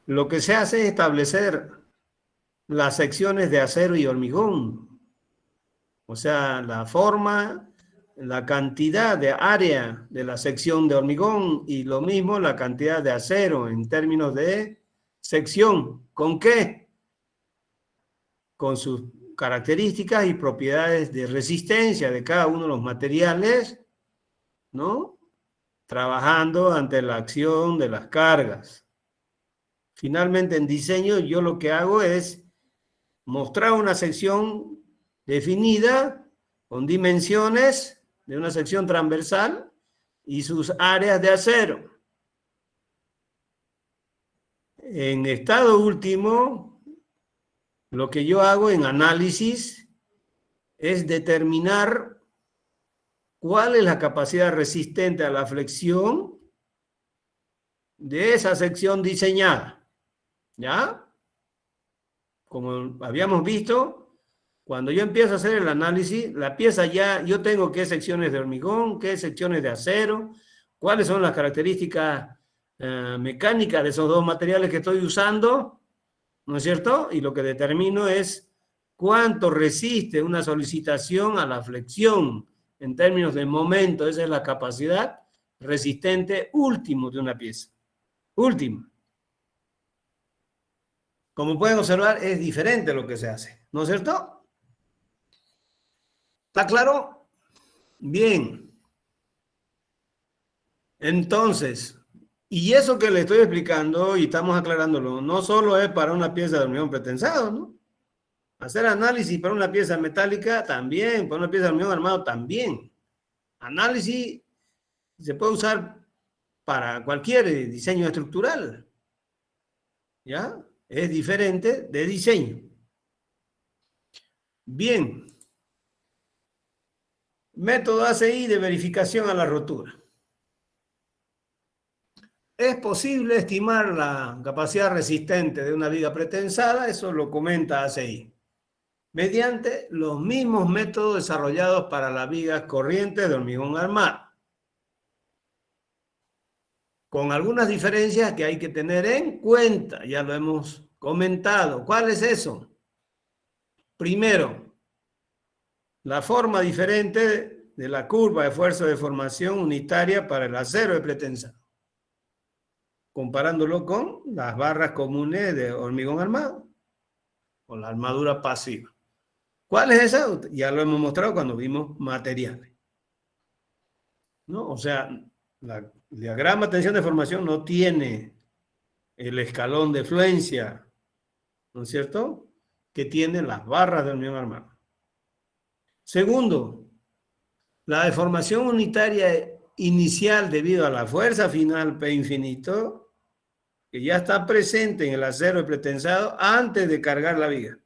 lo que se hace es establecer las secciones de acero y hormigón. O sea, la forma, la cantidad de área de la sección de hormigón y lo mismo la cantidad de acero en términos de sección. ¿Con qué? Con sus características y propiedades de resistencia de cada uno de los materiales, ¿no? Trabajando ante la acción de las cargas. Finalmente, en diseño, yo lo que hago es mostrar una sección definida con dimensiones de una sección transversal y sus áreas de acero. En estado último, Lo que yo hago en análisis es determinar cuál es la capacidad resistente a la flexión de esa sección diseñada. ¿Ya? Como habíamos visto, cuando yo empiezo a hacer el análisis, la pieza ya, yo tengo qué secciones de hormigón, qué secciones de acero, cuáles son las características mecánicas de esos dos materiales que estoy usando, ¿no es cierto? Y lo que determino es cuánto resiste una solicitación a la flexión en términos de momento. Esa es la capacidad resistente último de una pieza. Último. Como pueden observar, es diferente lo que se hace, ¿no es cierto? ¿Está claro? Bien. Entonces, y eso que le estoy explicando y estamos aclarándolo, no solo es para una pieza de hormigón pretensado, ¿no? Hacer análisis para una pieza metálica también, para una pieza de hormigón armado también. Análisis se puede usar para cualquier diseño estructural. ¿Ya? Es diferente de diseño. Bien. Método ACI de verificación a la rotura. ¿Es posible estimar la capacidad resistente de una viga pretensada? Eso lo comenta ACI. Mediante los mismos métodos desarrollados para las vigas corrientes de hormigón armado. Con algunas diferencias que hay que tener en cuenta, ya lo hemos comentado. ¿Cuál es eso? Primero, la forma diferente de la curva de fuerza de formación unitaria para el acero de pretensado, comparándolo con las barras comunes de hormigón armado, o la armadura pasiva. ¿Cuál es esa? Ya lo hemos mostrado cuando vimos materiales, ¿no? O sea, el diagrama de tensión de formación no tiene el escalón de fluencia, ¿no es cierto?, que tienen las barras de hormigón armado. Segundo, la deformación unitaria inicial debido a la fuerza final P infinito, que ya está presente en el acero pretensado antes de cargar la viga.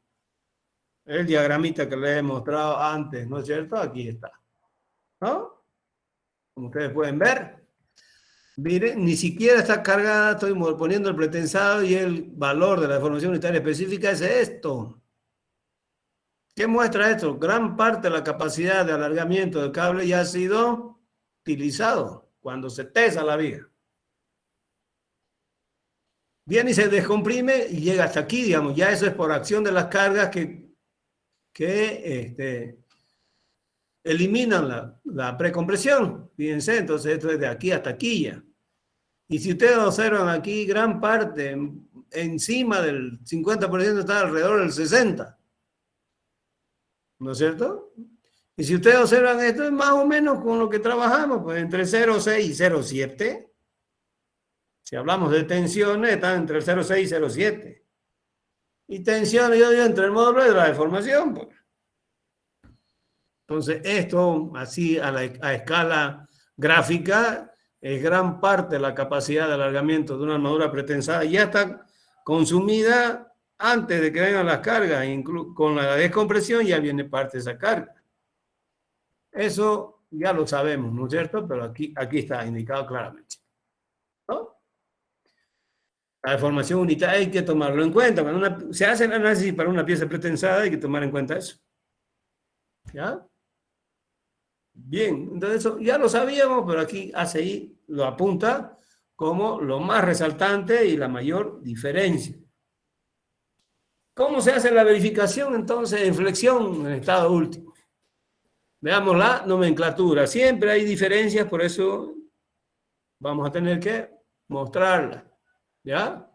El diagramita que les he mostrado antes, ¿no es cierto? Aquí está, ¿no? Como ustedes pueden ver. Miren, ni siquiera está cargada, estoy poniendo el pretensado y el valor de la deformación unitaria específica es esto. ¿Qué muestra esto? Gran parte de la capacidad de alargamiento del cable ya ha sido utilizado cuando se tesa la viga. Viene y se descomprime y llega hasta aquí, digamos. Ya eso es por acción de las cargas que eliminan la precompresión. Fíjense, entonces esto es de aquí hasta aquí ya. Y si ustedes observan aquí, gran parte, encima del 50% está alrededor del 60%. ¿No es cierto? Y si ustedes observan esto, es más o menos con lo que trabajamos, pues entre 0,6 y 0,7. Si hablamos de tensiones, están entre 0,6 y 0,7. Y tensiones, yo digo, entre el módulo de la deformación, pues. Entonces, esto, así a escala gráfica, es gran parte de la capacidad de alargamiento de una armadura pretensada. Ya está consumida antes de que vengan las cargas. Con la descompresión ya viene parte de esa carga. Eso ya lo sabemos, ¿no es cierto? Pero aquí está indicado claramente, ¿no? La deformación unitaria hay que tomarlo en cuenta. Cuando se hace el análisis para una pieza pretensada, hay que tomar en cuenta eso. ¿Ya? Bien, entonces eso ya lo sabíamos, pero aquí ACI lo apunta como lo más resaltante y la mayor diferencia. ¿Cómo se hace la verificación entonces en flexión en estado último? Veamos la nomenclatura. Siempre hay diferencias, por eso vamos a tener que mostrarla. ¿Ya?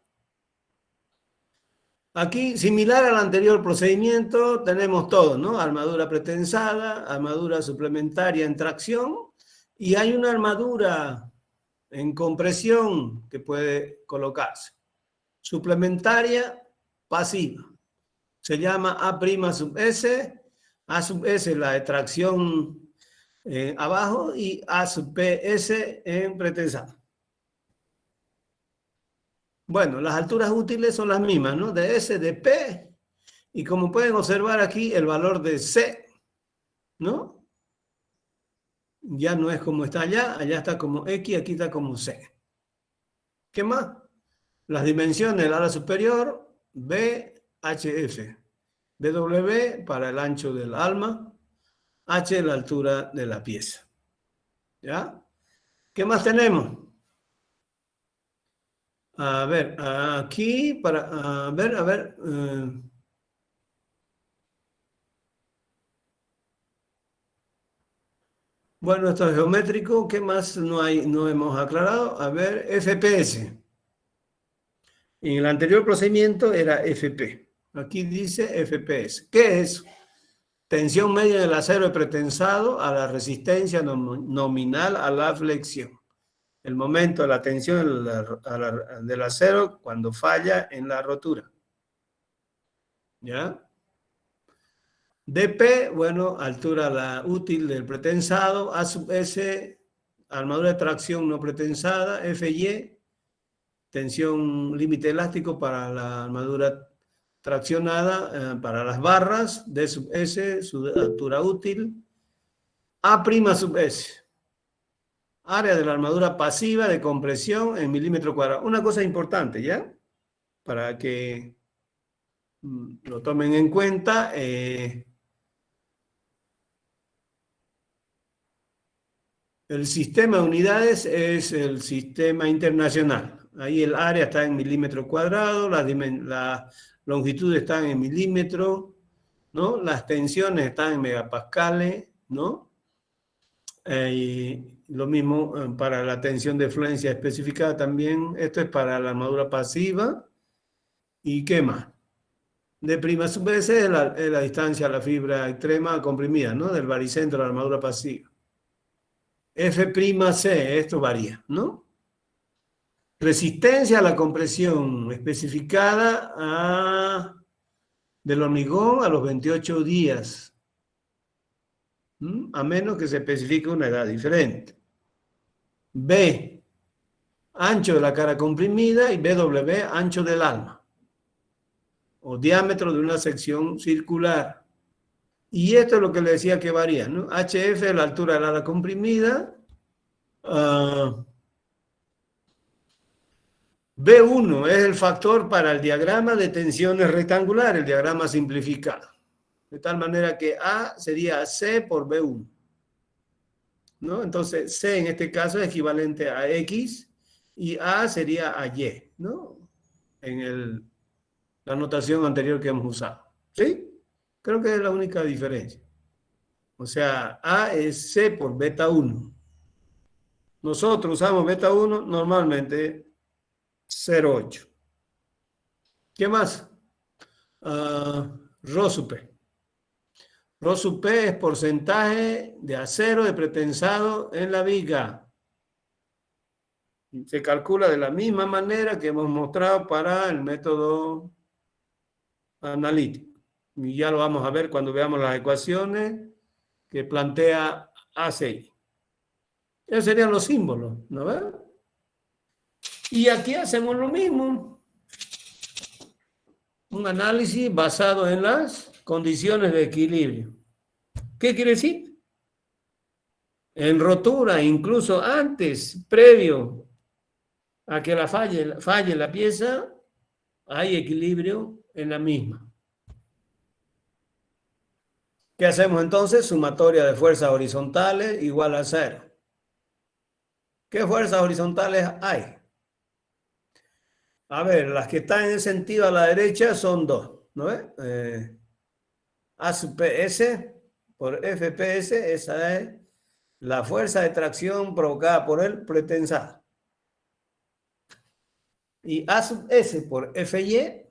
Aquí, similar al anterior procedimiento, tenemos todo, ¿no? Armadura pretensada, armadura suplementaria en tracción, y hay una armadura en compresión que puede colocarse. Suplementaria pasiva. Se llama A' sub S, A sub S la de tracción abajo y A sub PS en pretensado. Bueno, las alturas útiles son las mismas, ¿no? De S, de P Y como pueden observar aquí, el valor de C, ¿no? Ya no es como está allá está como X, aquí está como C. ¿Qué más? Las dimensiones del ala superior, BHF. W para el ancho del alma, H la altura de la pieza. ¿Ya? ¿Qué más tenemos? A ver, aquí para, a ver. Bueno, esto es geométrico. ¿Qué más no hemos aclarado? A ver, FPS. En el anterior procedimiento era FP. Aquí dice FPS. ¿Qué es? Tensión media del acero pretensado a la resistencia nominal a la flexión. El momento de la tensión del acero cuando falla en la rotura. ¿Ya? DP, bueno, altura la útil del pretensado. A sub S, armadura de tracción no pretensada. FY, tensión límite elástico para la armadura traccionada, para las barras. D sub S, su altura útil. A' sub S, área de la armadura pasiva de compresión en milímetro cuadrado. Una cosa importante, ¿ya? Para que lo tomen en cuenta. El sistema de unidades es el sistema internacional. Ahí el área está en milímetros cuadrados, la longitud está en milímetros, ¿no? Las tensiones están en megapascales, ¿no? Y lo mismo para la tensión de fluencia especificada también. Esto es para la armadura pasiva. ¿Y qué más? D' sub S es la distancia a la fibra extrema comprimida, ¿no? Del baricentro de la armadura pasiva. F'C, esto varía, ¿no? Resistencia a la compresión especificada del hormigón a los 28 días, a menos que se especifique una edad diferente. B, ancho de la cara comprimida, y BW, ancho del alma, o diámetro de una sección circular. Y esto es lo que le decía que varía, ¿no? HF es la altura del ala comprimida. B1 es el factor para el diagrama de tensiones rectangulares, el diagrama simplificado. De tal manera que A sería C por B1, ¿no? Entonces C en este caso es equivalente a X y A sería a Y, ¿no? En la notación anterior que hemos usado. ¿Sí? Creo que es la única diferencia. O sea, A es C por beta 1. Nosotros usamos beta 1 normalmente 0,8. ¿Qué más? Rho sub P. Rho sub P es porcentaje de acero de pretensado en la viga. Se calcula de la misma manera que hemos mostrado para el método analítico. Y ya lo vamos a ver cuando veamos las ecuaciones que plantea ACI. Esos serían los símbolos, ¿no ves? Y aquí hacemos lo mismo. Un análisis basado en las condiciones de equilibrio. ¿Qué quiere decir? En rotura, incluso antes, previo a que falle la pieza, hay equilibrio en la misma. ¿Qué hacemos entonces? Sumatoria de fuerzas horizontales igual a 0. ¿Qué fuerzas horizontales hay? A ver, las que están en el sentido a la derecha son 2, ¿no ves? A sub PS por FPS, esa es la fuerza de tracción provocada por el pretensado. Y A sub S por FY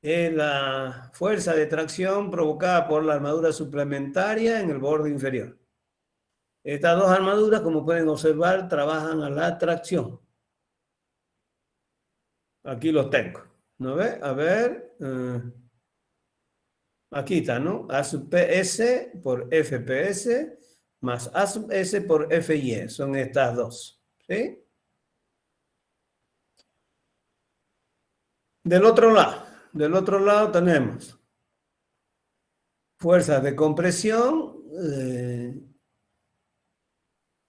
es la fuerza de tracción provocada por la armadura suplementaria en el borde inferior. Estas dos armaduras, como pueden observar, trabajan a la tracción. Aquí los tengo, ¿no ves? A ver, aquí está, ¿no? A sub PS por FPS más A sub S por FY. Son estas dos, ¿sí? Del otro lado tenemos fuerzas de compresión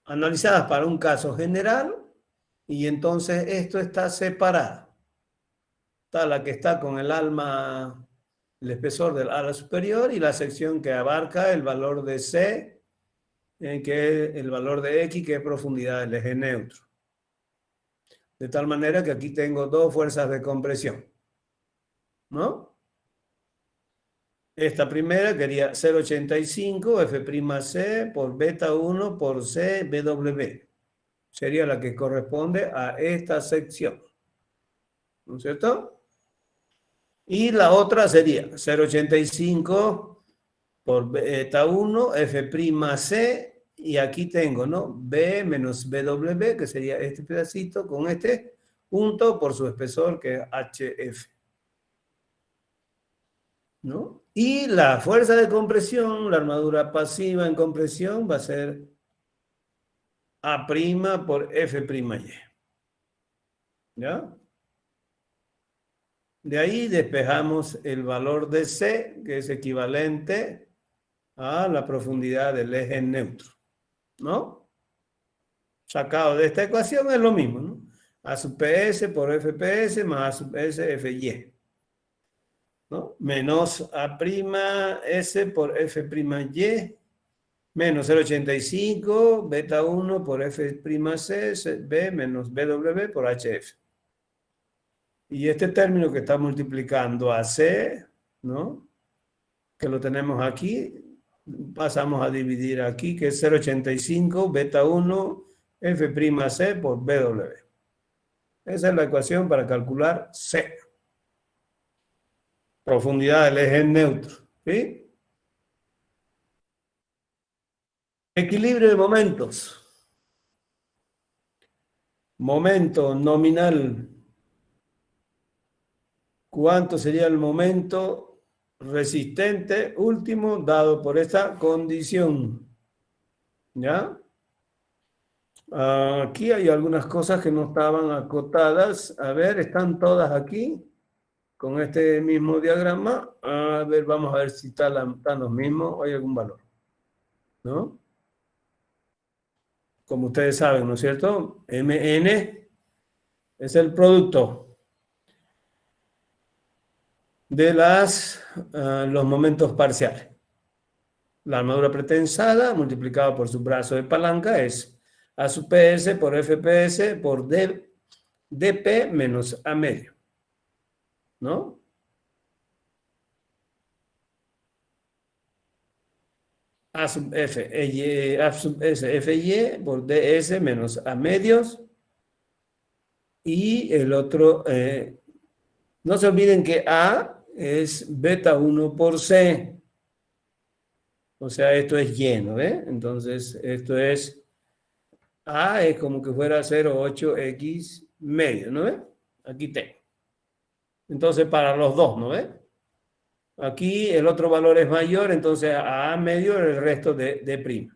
analizadas para un caso general, y entonces esto está separado. Está la que está con el espesor del ala superior, y la sección que abarca el valor de C, que es el valor de X, que es profundidad del eje neutro. De tal manera que aquí tengo dos fuerzas de compresión, ¿no? Esta primera quería 0,85 F'C por beta 1 por C BW. Sería la que corresponde a esta sección, ¿no es cierto? Y la otra sería 0,85 por beta 1 F'C, y aquí tengo, ¿no? B menos BW, que sería este pedacito con este, junto por su espesor, que es HF, ¿no? Y la fuerza de compresión, la armadura pasiva en compresión, va a ser A' por F'Y. ¿Ya? De ahí despejamos el valor de C, que es equivalente a la profundidad del eje neutro, ¿no? Sacado de esta ecuación es lo mismo, ¿no? A sub PS por FPS más A sub S FY, ¿no? Menos A' S por F'Y menos 0,85 beta 1 por F'C B menos BW por HF. Y este término que está multiplicando a C, ¿no? Que lo tenemos aquí, pasamos a dividir aquí, que es 0,85 beta 1 F'C por BW. Esa es la ecuación para calcular C. Profundidad del eje neutro, ¿sí? Equilibrio de momentos. Momento nominal. ¿Cuánto sería el momento resistente último dado por esta condición? ¿Ya? Aquí hay algunas cosas que no estaban acotadas. A ver, ¿están todas aquí? Con este mismo diagrama. A ver, vamos a ver si están los mismos o hay algún valor, ¿no? Como ustedes saben, ¿no es cierto? Mn es el producto de los momentos parciales. La armadura pretensada multiplicada por su brazo de palanca es A sub PS por FPS por dp menos A medio, ¿no? A sub S FY por DS menos A medios. Y el otro, no se olviden que A es beta 1 por C. O sea, esto es lleno, ¿eh? Entonces, esto es, A es como que fuera 0,8X medio, ¿no ve? Aquí tengo. Entonces, para los dos, ¿no ve? Aquí el otro valor es mayor, entonces a medio el resto de prima.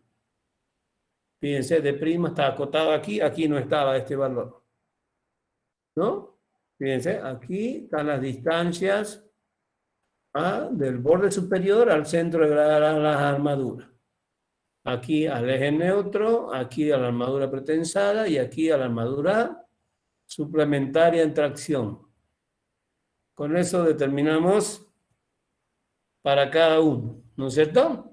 Fíjense, de prima está acotado aquí, aquí no estaba este valor, ¿no? Fíjense, aquí están las distancias del borde superior al centro de la armadura. Aquí al eje neutro, aquí a la armadura pretensada y aquí a la armadura suplementaria en tracción. Con eso determinamos para cada uno, ¿no es cierto?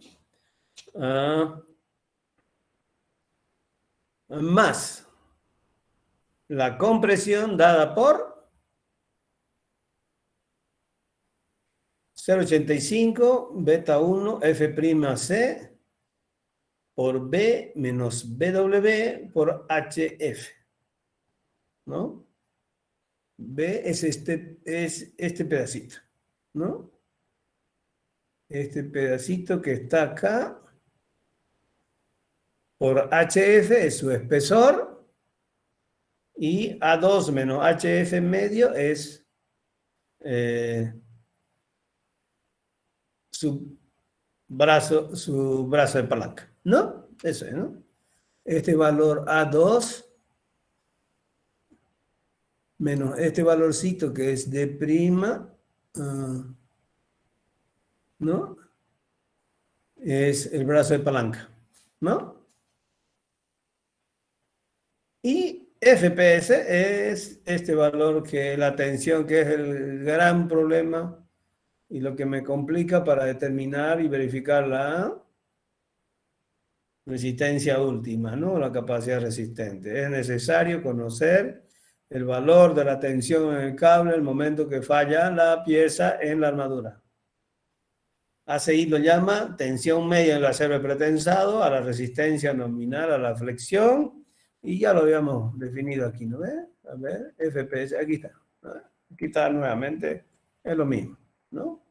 Más la compresión dada por 0,85 beta 1 F'C por B menos BW por HF, ¿no? B es este pedacito, ¿no? Este pedacito que está acá por HF es su espesor y A2 menos HF medio es su brazo de palanca, ¿no? Eso es, ¿no? Este valor A2 menos este valorcito que es D', ¿no? es el brazo de palanca, ¿no? Y FPS es este valor que la tensión, que es el gran problema y lo que me complica para determinar y verificar la resistencia última, ¿no? La capacidad resistente. Es necesario conocer el valor de la tensión en el cable el momento que falla la pieza en la armadura. ACI lo llama tensión media en el acero pretensado, a la resistencia nominal, a la flexión, y ya lo habíamos definido aquí, ¿no ves? A ver, FPS, aquí está. Aquí está nuevamente, es lo mismo, ¿no?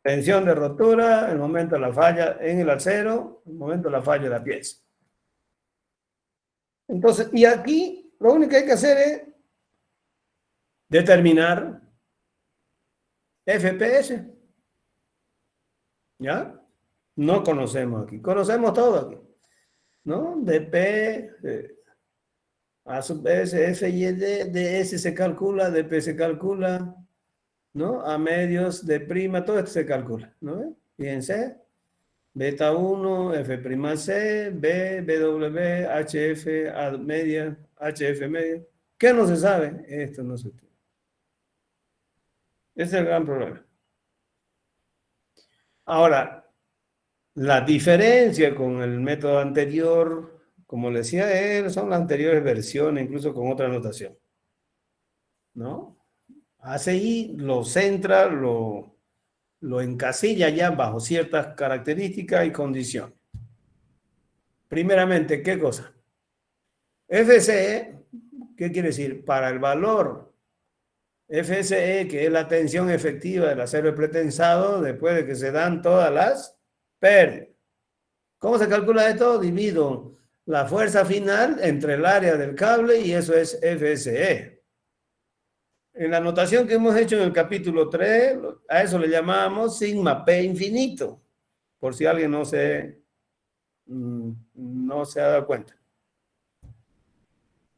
Tensión de rotura, el momento de la falla en el acero, el momento de la falla de la pieza. Entonces, y aquí lo único que hay que hacer es determinar FPS. ¿Ya? No conocemos aquí. Conocemos todo aquí, ¿no? dP, A sub S, F y D, DS se calcula, dP se calcula, ¿no? A medios, D', todo esto se calcula, ¿no? Fíjense, beta 1, F'C, B, BW, HF, A media, HF media. ¿Qué no se sabe? Esto no se sabe. Ese es el gran problema. Ahora, la diferencia con el método anterior, como le decía él, son las anteriores versiones, incluso con otra notación, ¿no? ACI lo centra, lo encasilla ya bajo ciertas características y condiciones. Primeramente, ¿qué cosa? FCE, ¿qué quiere decir? Para el valor FSE, que es la tensión efectiva del acero pretensado después de que se dan todas las pérdidas. ¿Cómo se calcula esto? Divido la fuerza final entre el área del cable y eso es FSE. En la notación que hemos hecho en el capítulo 3, a eso le llamamos sigma P infinito, por si alguien no se ha dado cuenta.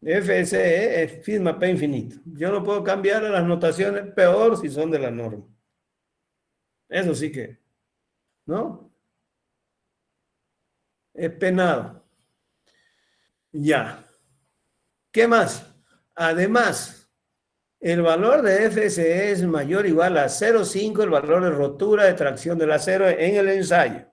FSE es sigma P infinito. Yo no puedo cambiar las notaciones, peor si son de la norma. Eso sí que, ¿no? Es penado. Ya. ¿Qué más? Además, el valor de FSE es mayor o igual a 0,5 el valor de rotura de tracción del acero en el ensayo.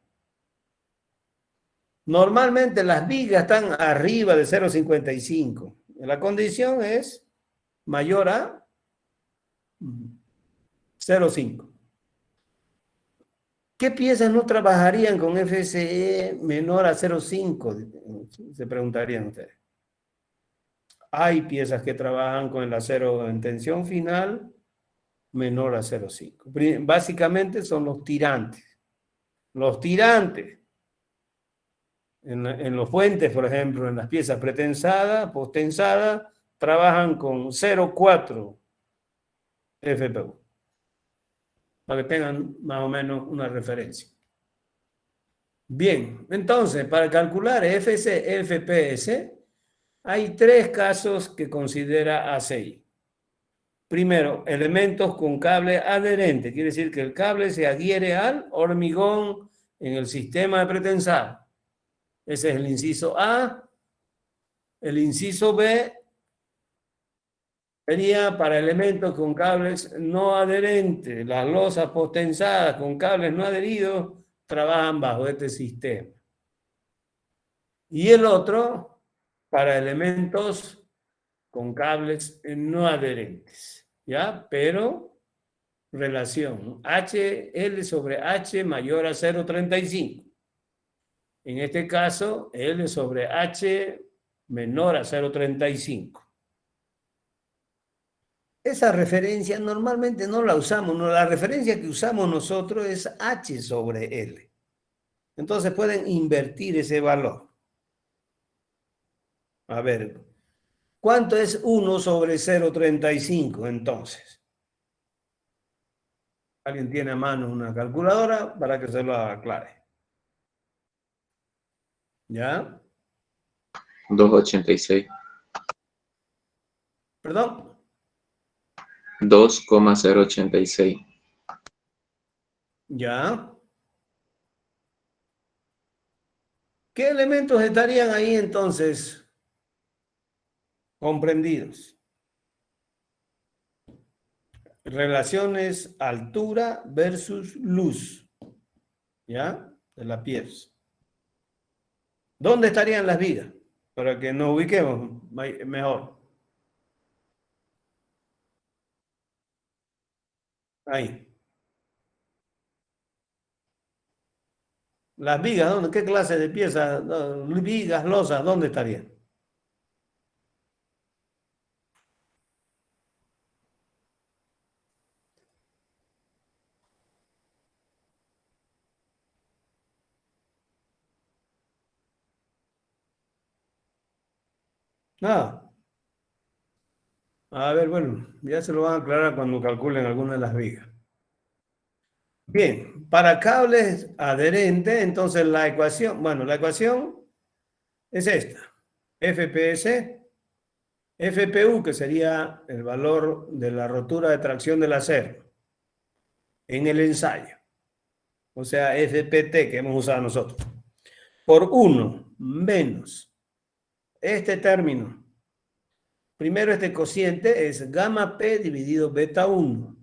Normalmente las vigas están arriba de 0,55. La condición es mayor a 0,5. ¿Qué piezas no trabajarían con FSE menor a 0,5? Se preguntarían ustedes. Hay piezas que trabajan con el acero en tensión final menor a 0,5. Básicamente son los tirantes. Los tirantes. En los puentes, por ejemplo, en las piezas pretensadas, postensadas, trabajan con 0,4 FPU. Para que tengan más o menos una referencia. Bien, entonces, para calcular FPS, hay tres casos que considera ACI. Primero, elementos con cable adherente. Quiere decir que el cable se adhiere al hormigón en el sistema de pretensado. Ese es el inciso A. El inciso B sería para elementos con cables no adherentes. Las losas postensadas con cables no adheridos trabajan bajo este sistema. Y el otro, para elementos con cables no adherentes. ¿Ya? Pero relación L sobre H mayor a 0,35. En este caso, L sobre H menor a 0,35. Esa referencia normalmente no la usamos. No, la referencia que usamos nosotros es H sobre L. Entonces pueden invertir ese valor. A ver, ¿cuánto es 1 sobre 0,35 entonces? ¿Alguien tiene a mano una calculadora para que se lo aclare? ¿Ya? 2,86. ¿Perdón? 2,086. ¿Ya? ¿Qué elementos estarían ahí entonces comprendidos? Relaciones altura versus luz, ¿ya? De la pieza. ¿Dónde estarían las vigas? Para que nos ubiquemos mejor. Ahí. Las vigas, ¿dónde? ¿Qué clase de piezas? Vigas, losas, ¿dónde estarían? Nada. A ver, bueno, ya se lo van a aclarar cuando calculen alguna de las vigas. Bien, para cables adherentes, entonces la ecuación es esta. FPS, FPU, que sería el valor de la rotura de tracción del acero en el ensayo. O sea, FPT que hemos usado nosotros. Por 1 menos este término. Primero este cociente es gamma P dividido beta 1.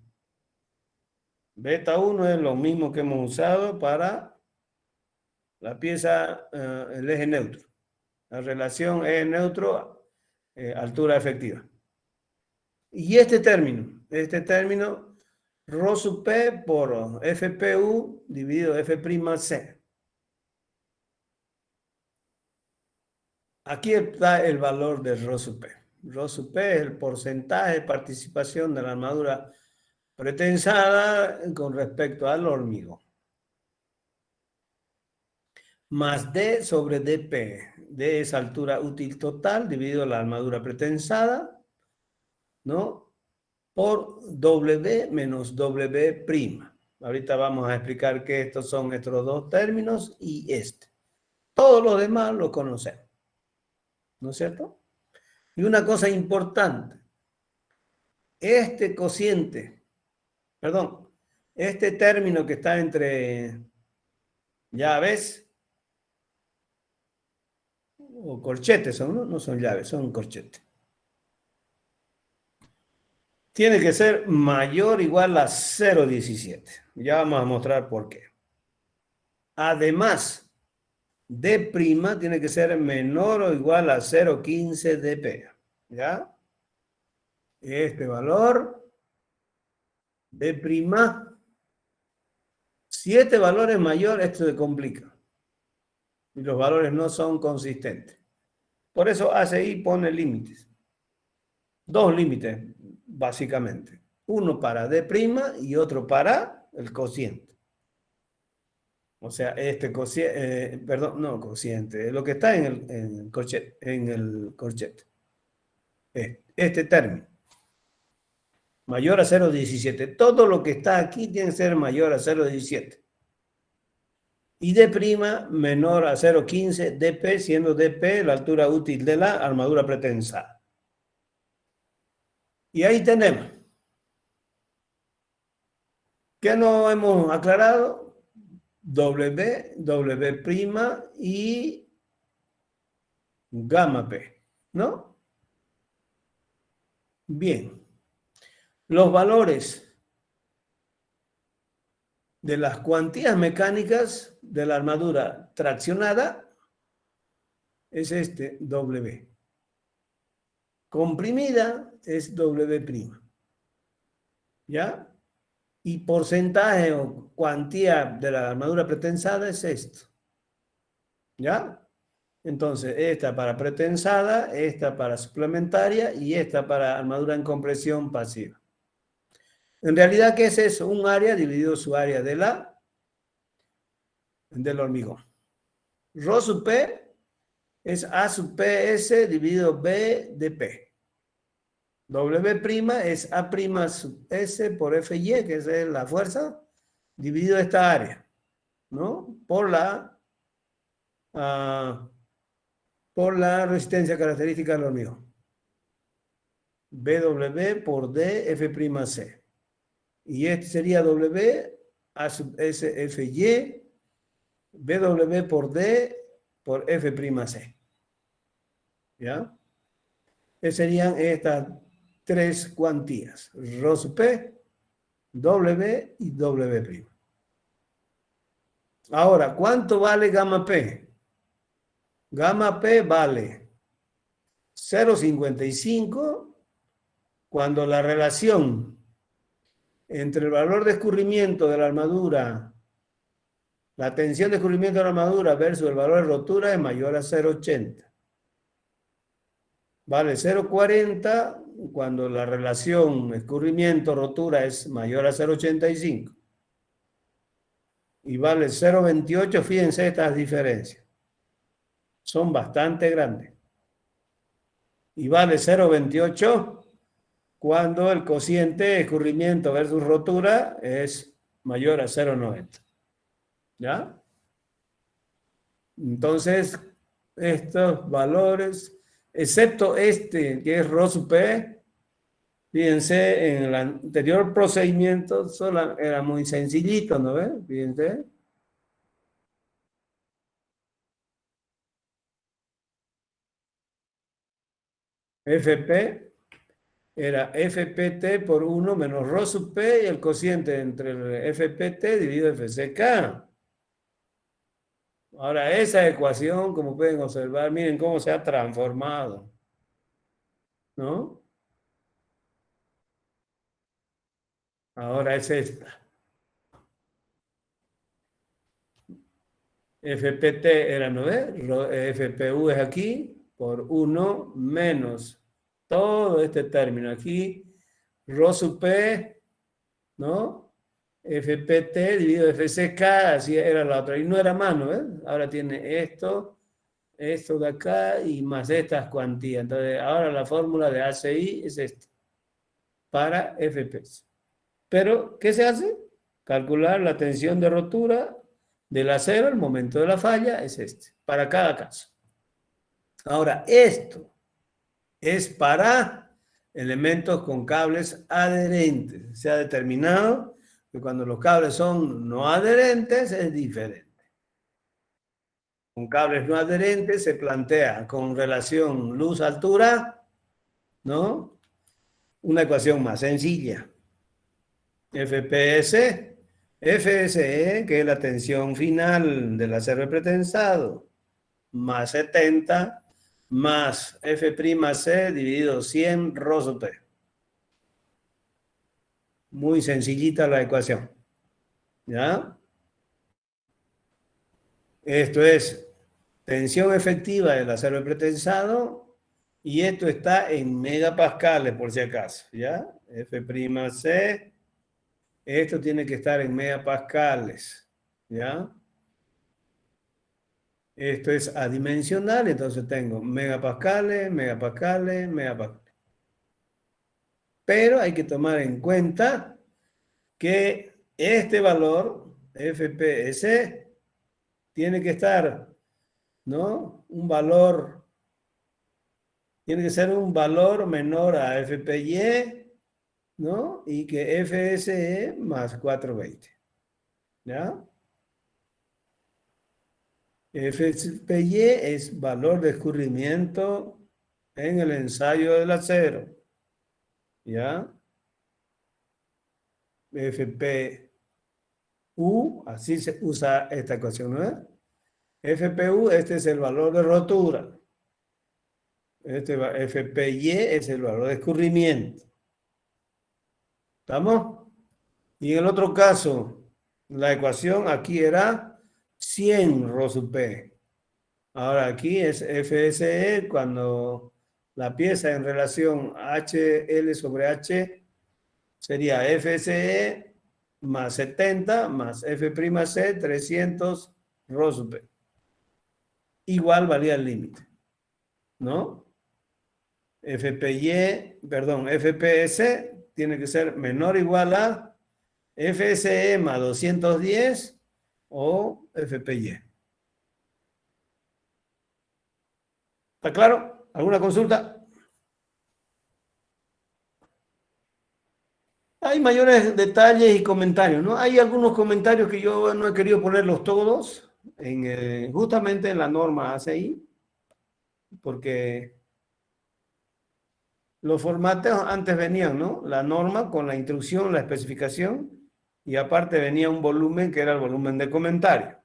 Beta 1 es lo mismo que hemos usado para la pieza, el eje neutro. La relación eje neutro, altura efectiva. Y este término, Rho sub P por FPU dividido F'C. Aquí está el valor de Rho sub P. Rho sub P es el porcentaje de participación de la armadura pretensada con respecto al hormigón. Más D sobre dP. D es altura útil total dividido la armadura pretensada, ¿no? Por W menos W'. Ahorita vamos a explicar que estos son estos dos términos y este. Todos los demás lo conocemos. ¿No es cierto? Y una cosa importante. Este término que está entre llaves o corchetes, no son llaves, son corchetes. Tiene que ser mayor o igual a 0,17. Ya vamos a mostrar por qué. Además, D' tiene que ser menor o igual a 0,15 dP. ¿Ya? Este valor, D', 7 valores mayor, esto se complica. Y los valores no son consistentes. Por eso ACI pone límites. 2 límites, básicamente. Uno para D' y otro para el cociente. O sea, este cociente, cociente, lo que está en el corchete. Este término. Mayor a 0,17. Todo lo que está aquí tiene que ser mayor a 0,17. Y D' menor a 0,15 dP, siendo dP la altura útil de la armadura pretensada. Y ahí tenemos. ¿Qué no hemos aclarado? W' y gamma P, ¿no? Bien. Los valores de las cuantías mecánicas de la armadura traccionada es este W. Comprimida es W'. ¿Ya? Y porcentaje o cuantía de la armadura pretensada es esto. ¿Ya? Entonces, esta para pretensada, esta para suplementaria y esta para armadura en compresión pasiva. En realidad, ¿qué es eso? Un área dividido su área del hormigón. Rho sub P es A sub PS dividido B de P. W' es A' sub S por FY, que es la fuerza, dividido esta área, ¿no? Por la resistencia característica del hormigón. BW por D F'C. Y este sería W A sub S FY, BW por D por F'C. ¿Ya? Serían estas tres cuantías, Rho sub P, W y W'. Ahora, ¿cuánto vale gamma P? Gamma P vale 0,55 cuando la relación entre el valor de escurrimiento de la armadura, la tensión de escurrimiento de la armadura versus el valor de rotura es mayor a 0,80. Vale 0,40 cuando la relación escurrimiento-rotura es mayor a 0,85. Y vale 0,28, fíjense estas diferencias. Son bastante grandes. Y vale 0,28 cuando el cociente de escurrimiento versus rotura es mayor a 0,90. ¿Ya? Entonces, estos valores, excepto este que es Rho sub P, fíjense, en el anterior procedimiento solo era muy sencillito, ¿no ves? Fíjense. FP era FPT por 1 menos Rho sub P y el cociente entre el FPT dividido FCK. Ahora, esa ecuación, como pueden observar, miren cómo se ha transformado, ¿no? Ahora es esta. FPT era 9, FPU es aquí, por 1 menos todo este término aquí, Rho sub P, ¿no? FPT dividido FCK, así era la otra, y no era más, ¿no? Ahora tiene esto de acá, y más estas cuantías. Entonces, ahora la fórmula de ACI es esta, para FPS. Pero, ¿qué se hace? Calcular la tensión de rotura del acero, el momento de la falla, es este, para cada caso. Ahora, esto es para elementos con cables adherentes. Se ha determinado que cuando los cables son no adherentes es diferente. Con cables no adherentes se plantea con relación luz-altura, ¿no? Una ecuación más sencilla. FPS, FSE, que es la tensión final del acero pretensado, más 70, más F'C dividido 100 Rho sub P. Muy sencillita la ecuación. ¿Ya? Esto es tensión efectiva del acero pretensado y esto está en megapascales por si acaso. ¿Ya? F'C. Esto tiene que estar en megapascales. ¿Ya? Esto es adimensional, entonces tengo megapascales, megapascales, megapascales. Pero hay que tomar en cuenta que este valor, FPS, tiene que estar, ¿no? Tiene que ser un valor menor a FPY, ¿no? Y que FSE más 420. ¿Ya? FPY es valor de escurrimiento en el ensayo del acero. ¿Ya? FPU, así se usa esta ecuación, ¿no? FPU, este es el valor de rotura. FPY es el valor de escurrimiento. ¿Estamos? Y en el otro caso, la ecuación aquí era 100 Rho sub P. Ahora aquí es FSE cuando la pieza en relación HL sobre H sería FSE más 70 más F'C 300 Rho sub P. Igual valía el límite, ¿no? FPS tiene que ser menor o igual a FSE más 210 o FPY. ¿Está claro? ¿Alguna consulta? Hay mayores detalles y comentarios, ¿no? Hay algunos comentarios que yo no he querido ponerlos todos, justamente en la norma ACI, porque los formatos antes venían, ¿no? La norma con la instrucción, la especificación, y aparte venía un volumen que era el volumen de comentario.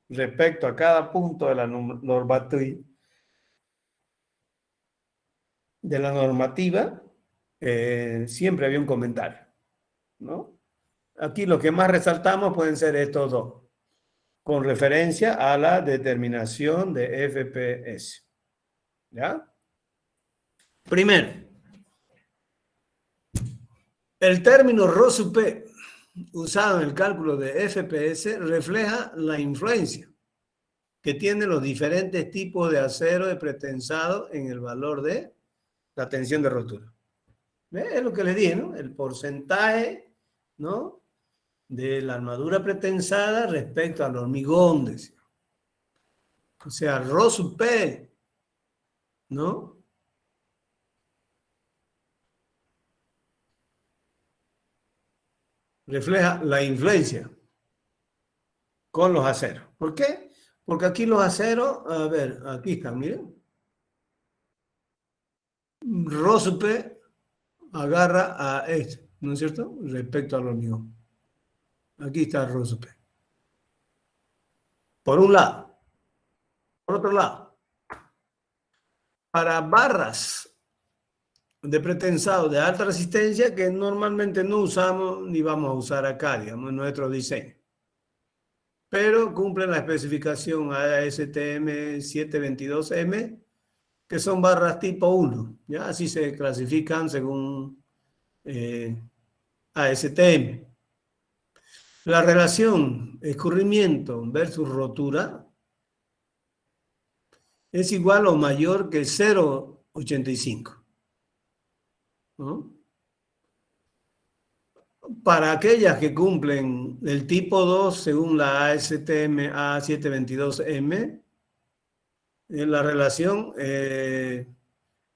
Respecto a cada punto de la normativa, siempre había un comentario, ¿no? Aquí lo que más resaltamos pueden ser estos dos, con referencia a la determinación de FPS. ¿Ya? Primero, el término ρ(p) usado en el cálculo de FPS refleja la influencia que tienen los diferentes tipos de acero de pretensado en el valor de la tensión de rotura. Es lo que les dije, ¿no? El porcentaje, ¿no?, de la armadura pretensada respecto al hormigón, decía. O sea, ρ(p), ¿no?, refleja la influencia con los aceros. ¿Por qué? Porque aquí los aceros, a ver, aquí están, miren. ρ(p) agarra a este, ¿no es cierto?, respecto al hormigón. Aquí está ρ(p). Por un lado. Por otro lado, para barras de pretensado de alta resistencia que normalmente no usamos ni vamos a usar acá, digamos, en nuestro diseño, pero cumplen la especificación ASTM 722M, que son barras tipo 1, ¿ya? Así se clasifican según ASTM. La relación escurrimiento versus rotura es igual o mayor que 0,85. ¿No? Para aquellas que cumplen el tipo 2 según la ASTM A722M, la relación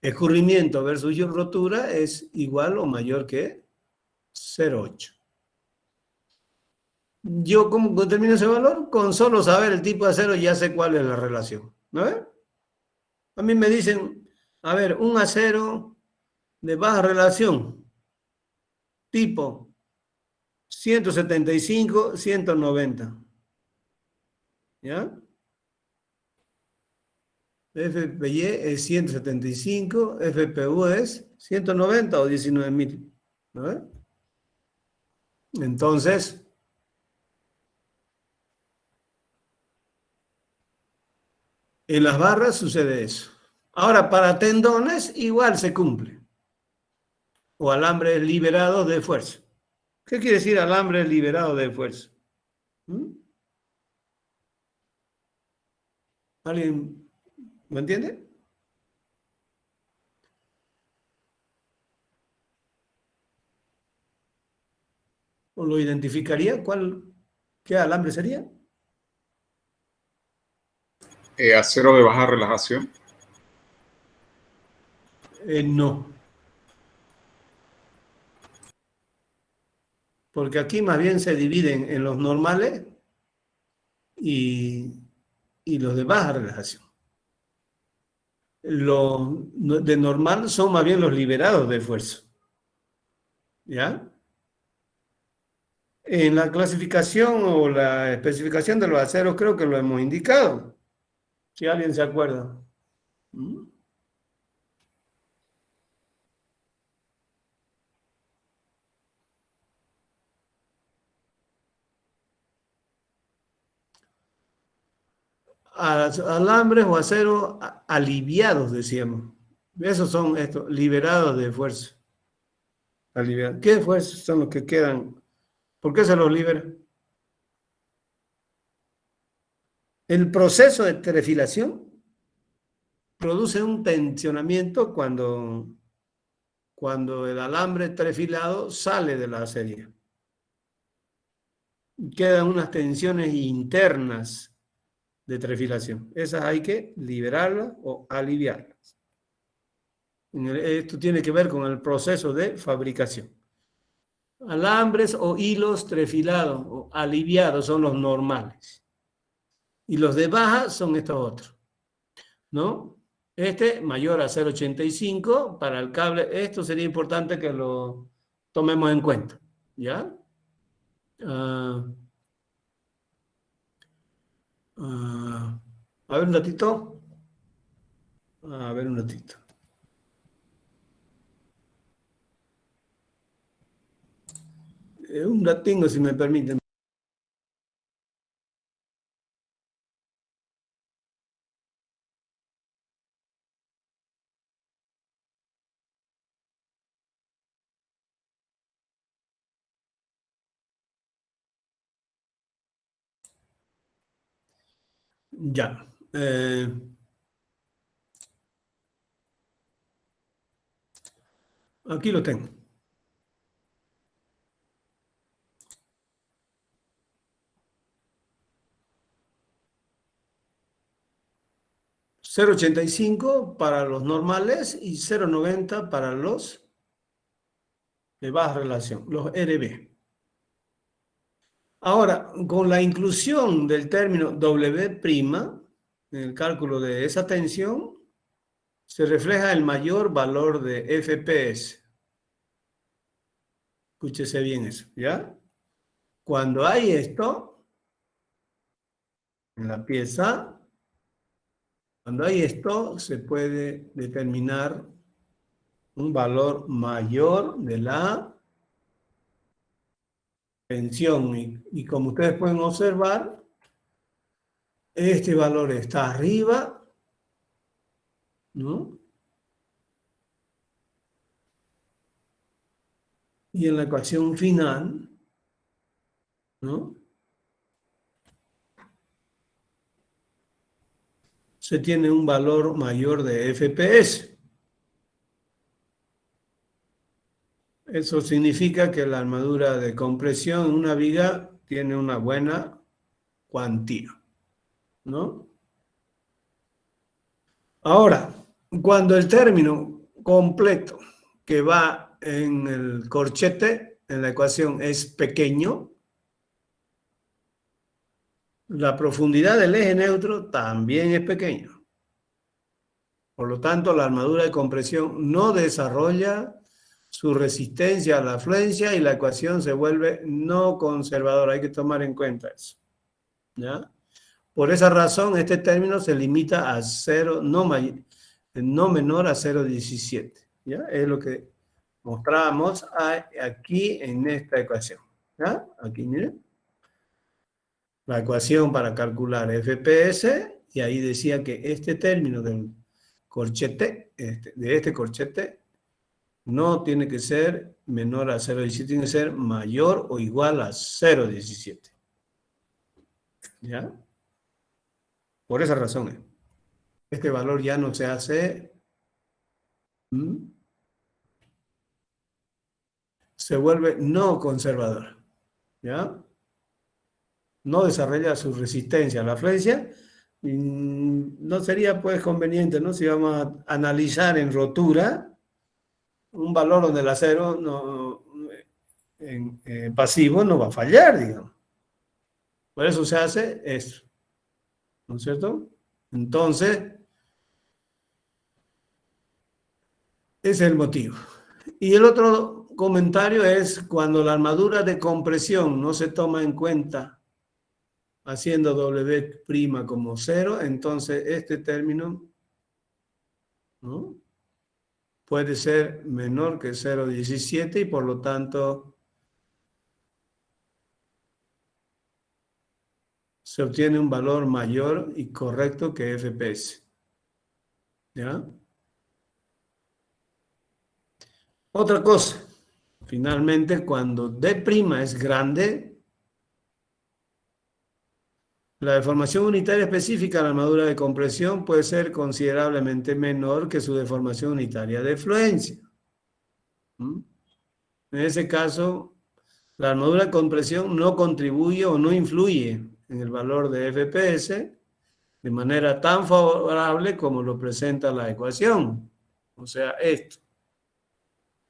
escurrimiento versus rotura es igual o mayor que 0,8. Yo, ¿cómo determino ese valor? Con solo saber el tipo de acero ya sé cuál es la relación, ¿no? A mí me dicen, a ver, un acero de baja relación, tipo 175, 190. ¿Ya? FPY es 175, FPU es 190 o 19.000. ¿No? Entonces, en las barras sucede eso. Ahora, para tendones igual se cumple. O alambres liberados de fuerza. ¿Qué quiere decir alambres liberados de fuerza? ¿Alguien me entiende? ¿O lo identificaría? ¿Qué alambre sería? Acero de baja relajación. No. Porque aquí más bien se dividen en los normales y los de baja relajación. Los de normal son más bien los liberados de fuerza. ¿Ya? En la clasificación o la especificación de los aceros creo que lo hemos indicado. Si alguien se acuerda. Alambres o aceros aliviados, decíamos. Esos son estos, liberados de fuerza. Aliviados. ¿Qué fuerzas son los que quedan? ¿Por qué se los libera? El proceso de trefilación produce un tensionamiento cuando el alambre trefilado sale de la acería. Quedan unas tensiones internas de trefilación. Esas hay que liberarlas o aliviarlas. Esto tiene que ver con el proceso de fabricación. Alambres o hilos trefilados o aliviados son los normales. Y los de baja son estos otros, ¿no? Este mayor a 0,85 para el cable. Esto sería importante que lo tomemos en cuenta, ¿ya? A ver un ratito. A ver un ratito. Un ratingo, si me permiten. Ya. Aquí lo tengo. $0,85 para los normales y 0,90 para los de baja relación, los RB. Ahora, con la inclusión del término W' en el cálculo de esa tensión, se refleja el mayor valor de FPS. Escúchese bien eso, ¿ya? Cuando hay esto en la pieza, cuando hay esto, se puede determinar un valor mayor de la tensión. Y como ustedes pueden observar, este valor está arriba, ¿no? Y en la ecuación final, ¿no? Se tiene un valor mayor de FPS. Eso significa que la armadura de compresión en una viga tiene una buena cuantía, ¿no? Ahora, cuando el término completo que va en el corchete, en la ecuación, es pequeño, la profundidad del eje neutro también es pequeña. Por lo tanto, la armadura de compresión no desarrolla su resistencia a la afluencia y la ecuación se vuelve no conservadora. Hay que tomar en cuenta eso, ¿ya? Por esa razón, este término se limita a 0, no menor a 0,17. ¿Ya? Es lo que mostramos aquí en esta ecuación. ¿Ya? Aquí, miren. La ecuación para calcular FPS, y ahí decía que este término del corchete, de este corchete, no tiene que ser menor a 0,17, tiene que ser mayor o igual a 0,17. ¿Ya? Por esa razón, este valor ya no se hace, se vuelve no conservador, ¿ya? No desarrolla su resistencia a la afluencia. No sería pues conveniente, ¿no? Si vamos a analizar en rotura un valor donde el acero no, en pasivo no va a fallar, digamos. Por eso se hace eso, ¿no es cierto? Entonces, ese es el motivo. Y el otro comentario es cuando la armadura de compresión no se toma en cuenta haciendo W' como 0, entonces este término, ¿no?, puede ser menor que 0,17 y por lo tanto se obtiene un valor mayor y correcto que FPS. ¿Ya? Otra cosa, finalmente, cuando D' es grande, la deformación unitaria específica de la armadura de compresión puede ser considerablemente menor que su deformación unitaria de fluencia. En ese caso, la armadura de compresión no contribuye o no influye en el valor de FPS de manera tan favorable como lo presenta la ecuación. O sea, esto,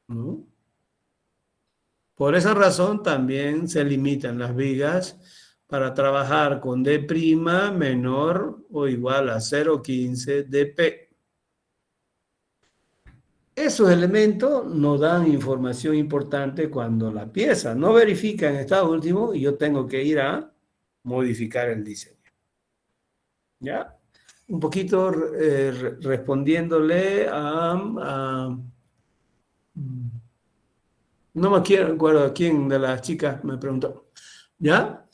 ¿no? Por esa razón también se limitan las vigas para trabajar con D' menor o igual a 0,15 dP. Esos elementos nos dan información importante cuando la pieza no verifica en estado último y yo tengo que ir a modificar el diseño. ¿Ya? Un poquito respondiéndole no me acuerdo a quién de las chicas me preguntó. ¿Ya?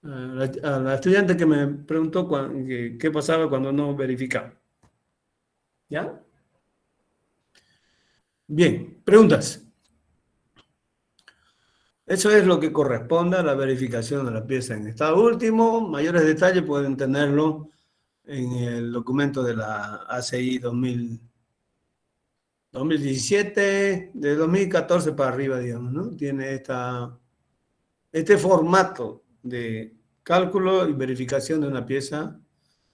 A la estudiante que me preguntó qué pasaba cuando no verificaba. ¿Ya? Bien, preguntas. Eso es lo que corresponde a la verificación de la pieza en estado último. Mayores detalles pueden tenerlo en el documento de la ACI 2017, de 2014 para arriba, digamos, ¿no? Tiene este formato de cálculo y verificación de una pieza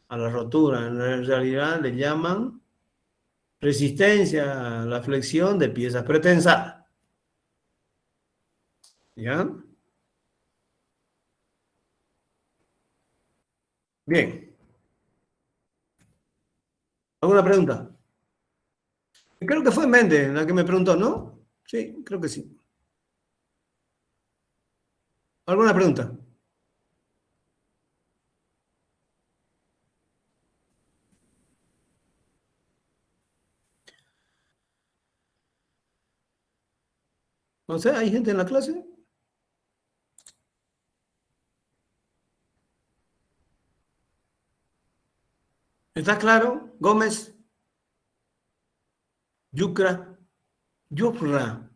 a la rotura. En realidad le llaman resistencia a la flexión de piezas pretensadas. ¿Ya? Bien. ¿Alguna pregunta? Creo que fue Méndez la que me preguntó, ¿no? Sí, creo que sí. ¿Alguna pregunta? No sé, ¿hay gente en la clase? ¿Está claro? Gómez. Yucra. Yufra.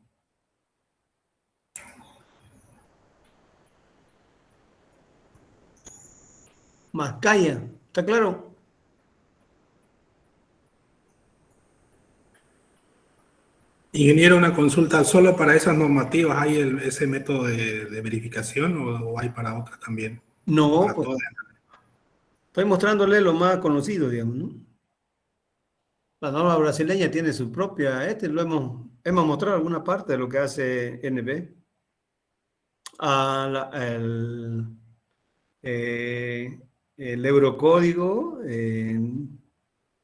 Mascaya. ¿Está claro? Ingeniero, una consulta, ¿solo para esas normativas hay ese método de verificación o hay para otras también? No, Para pues, todas. estoy mostrándole lo más conocido, digamos, ¿no? La norma brasileña tiene su propia, hemos mostrado alguna parte de lo que hace NB. El eurocódigo,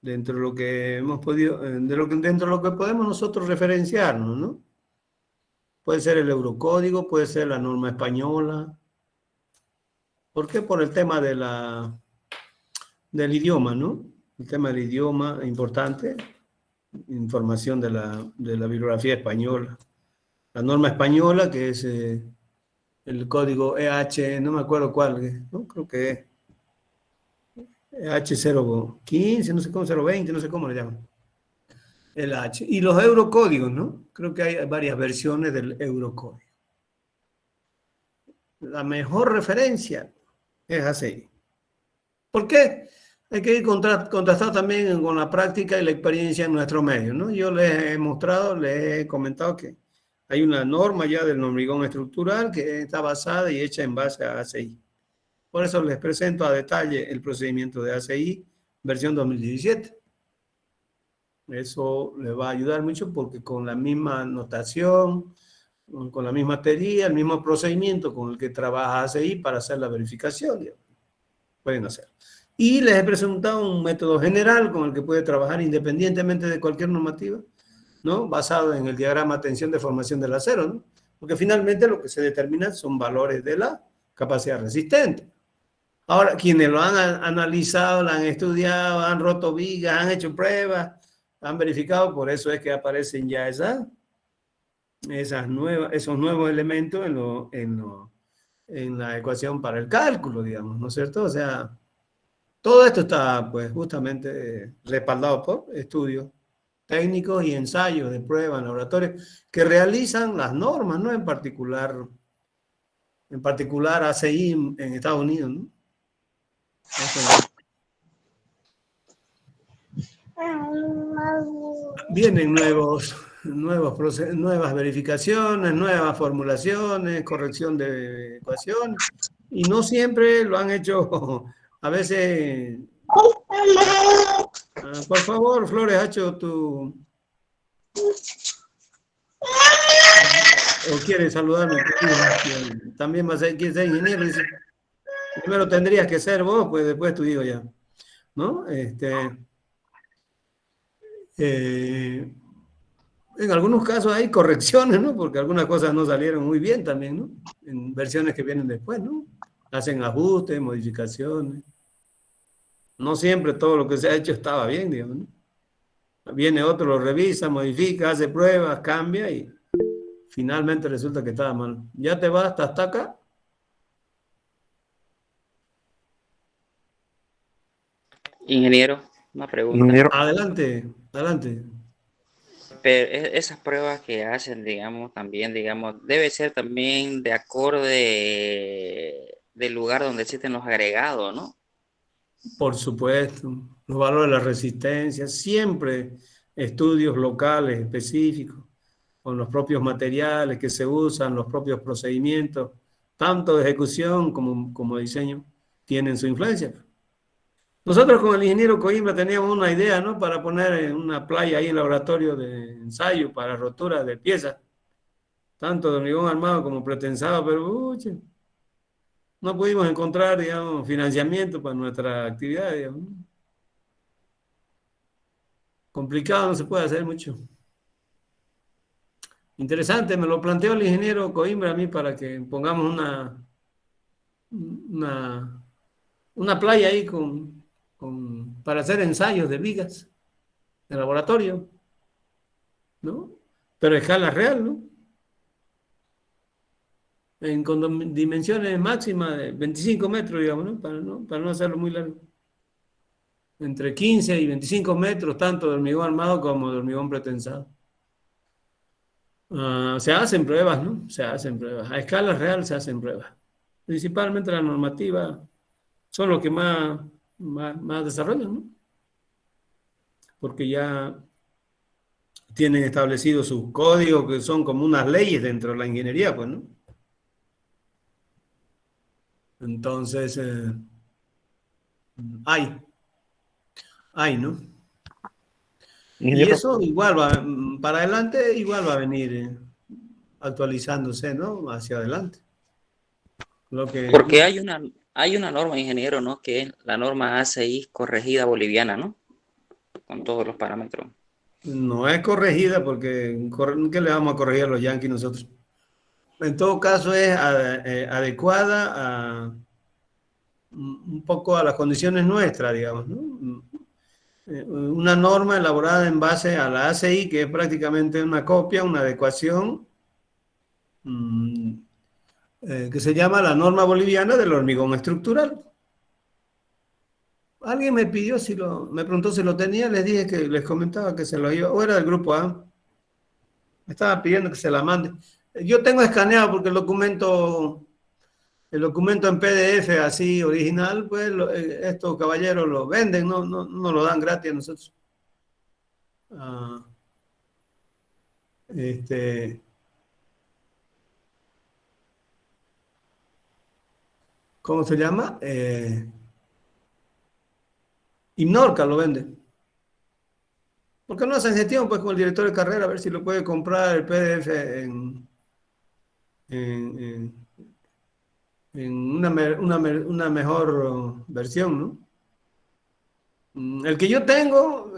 dentro de lo que hemos podido, dentro de lo que podemos nosotros referenciarnos, ¿no? Puede ser el eurocódigo, puede ser la norma española. ¿Por qué? Por el tema del idioma, ¿no? El tema del idioma es importante, información de la bibliografía española. La norma española, que es el código EH, no me acuerdo cuál, ¿no? Creo que es H015, no sé cómo, 020, no sé cómo le llaman. El H. Y los eurocódigos, ¿no? Creo que hay varias versiones del eurocódigo. La mejor referencia es ACI. ¿Por qué? Hay que ir contrastado también con la práctica y la experiencia en nuestro medio, ¿no? Yo les he mostrado, les he comentado que hay una norma ya del normigón estructural que está basada y hecha en base a ACI. Por eso les presento a detalle el procedimiento de ACI, versión 2017. Eso les va a ayudar mucho porque con la misma notación, con la misma teoría, el mismo procedimiento con el que trabaja ACI para hacer la verificación, digamos, pueden hacer. Y les he presentado un método general con el que puede trabajar independientemente de cualquier normativa, ¿no? Basado en el diagrama tensión de formación del acero, ¿no? Porque finalmente lo que se determina son valores de la capacidad resistente. Ahora, quienes lo han analizado, lo han estudiado, han roto vigas, han hecho pruebas, han verificado, por eso es que aparecen ya esos nuevos elementos en la ecuación para el cálculo, digamos, ¿no es cierto? O sea, todo esto está, pues, justamente respaldado por estudios técnicos y ensayos de prueba en laboratorios que realizan las normas, ¿no? En particular ACI en Estados Unidos, ¿no? Vienen nuevas verificaciones, nuevas formulaciones, corrección de ecuaciones, y no siempre lo han hecho, a veces. Por favor, Flores, Hacho, ¿O quiere saludarme? También quiere ser ingeniero. Dice, primero tendrías que ser vos, pues después tu hijo ya. ¿No? En algunos casos hay correcciones, ¿no? Porque algunas cosas no salieron muy bien también, ¿no? En versiones que vienen después, ¿no? Hacen ajustes, modificaciones. No siempre todo lo que se ha hecho estaba bien, digamos, ¿no? Viene otro, lo revisa, modifica, hace pruebas, cambia y finalmente resulta que estaba mal. ¿Ya te vas hasta acá? Ingeniero, una pregunta. Adelante, adelante. Pero esas pruebas que hacen, digamos, también, digamos, debe ser también de acorde del lugar donde existen los agregados, ¿no? Por supuesto, los valores de la resistencia, siempre estudios locales específicos, con los propios materiales que se usan, los propios procedimientos, tanto de ejecución como diseño, tienen su influencia. Nosotros con el ingeniero Coimbra teníamos una idea, ¿no? Para poner en una playa ahí en el laboratorio de ensayo para rotura de piezas, tanto de hormigón armado como pretensado, pero no pudimos encontrar, digamos, financiamiento para nuestra actividad, digamos. Complicado, no se puede hacer mucho. Interesante, me lo planteó el ingeniero Coimbra a mí para que pongamos una playa ahí para hacer ensayos de vigas de laboratorio, ¿no? Pero a escala real, ¿no? Con dimensiones máximas de 25 metros, digamos, ¿no? Para no hacerlo muy largo. Entre 15 y 25 metros, tanto de hormigón armado como de hormigón pretensado. Se hacen pruebas, ¿no? Se hacen pruebas. A escala real se hacen pruebas. Principalmente la normativa son los que más desarrollan, ¿no? Porque ya tienen establecidos sus códigos que son como unas leyes dentro de la ingeniería, pues, ¿no? Entonces, hay, ¿no? Y eso igual va, para adelante, igual va a venir actualizándose, ¿no? Hacia adelante. Porque hay una norma, ingeniero, ¿no? Que es la norma ACI corregida boliviana, ¿no? Con todos los parámetros. No es corregida porque ¿qué le vamos a corregir a los yanquis nosotros? En todo caso es adecuada un poco a las condiciones nuestras, digamos, ¿no? Una norma elaborada en base a la ACI, que es prácticamente una copia, una adecuación, que se llama la norma boliviana del hormigón estructural. Alguien me pidió me preguntó si lo tenía, les dije que les comentaba que se lo iba, o era del grupo A. Me estaba pidiendo que se la mande. Yo tengo escaneado porque el documento en PDF así original, pues estos caballeros lo venden, no lo dan gratis a nosotros. ¿Cómo se llama? Imnorca lo vende. ¿Por qué no hacen gestión pues con el director de carrera a ver si lo puede comprar el PDF en una mejor versión, ¿no? El que yo tengo,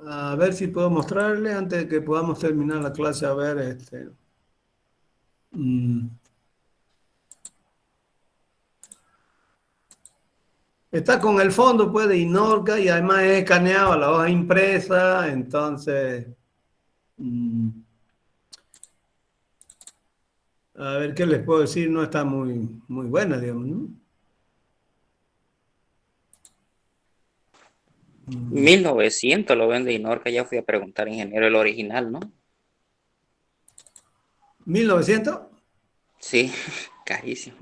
a ver si puedo mostrarle antes de que podamos terminar la clase, a ver, está con el fondo pues de Inorca y además es escaneado a la hoja impresa, entonces a ver qué les puedo decir, no está muy buena, digamos, ¿no? 1900 lo vende Inorca, ya fui a preguntar, ingeniero, el original, ¿no? ¿1900? Sí, carísimo.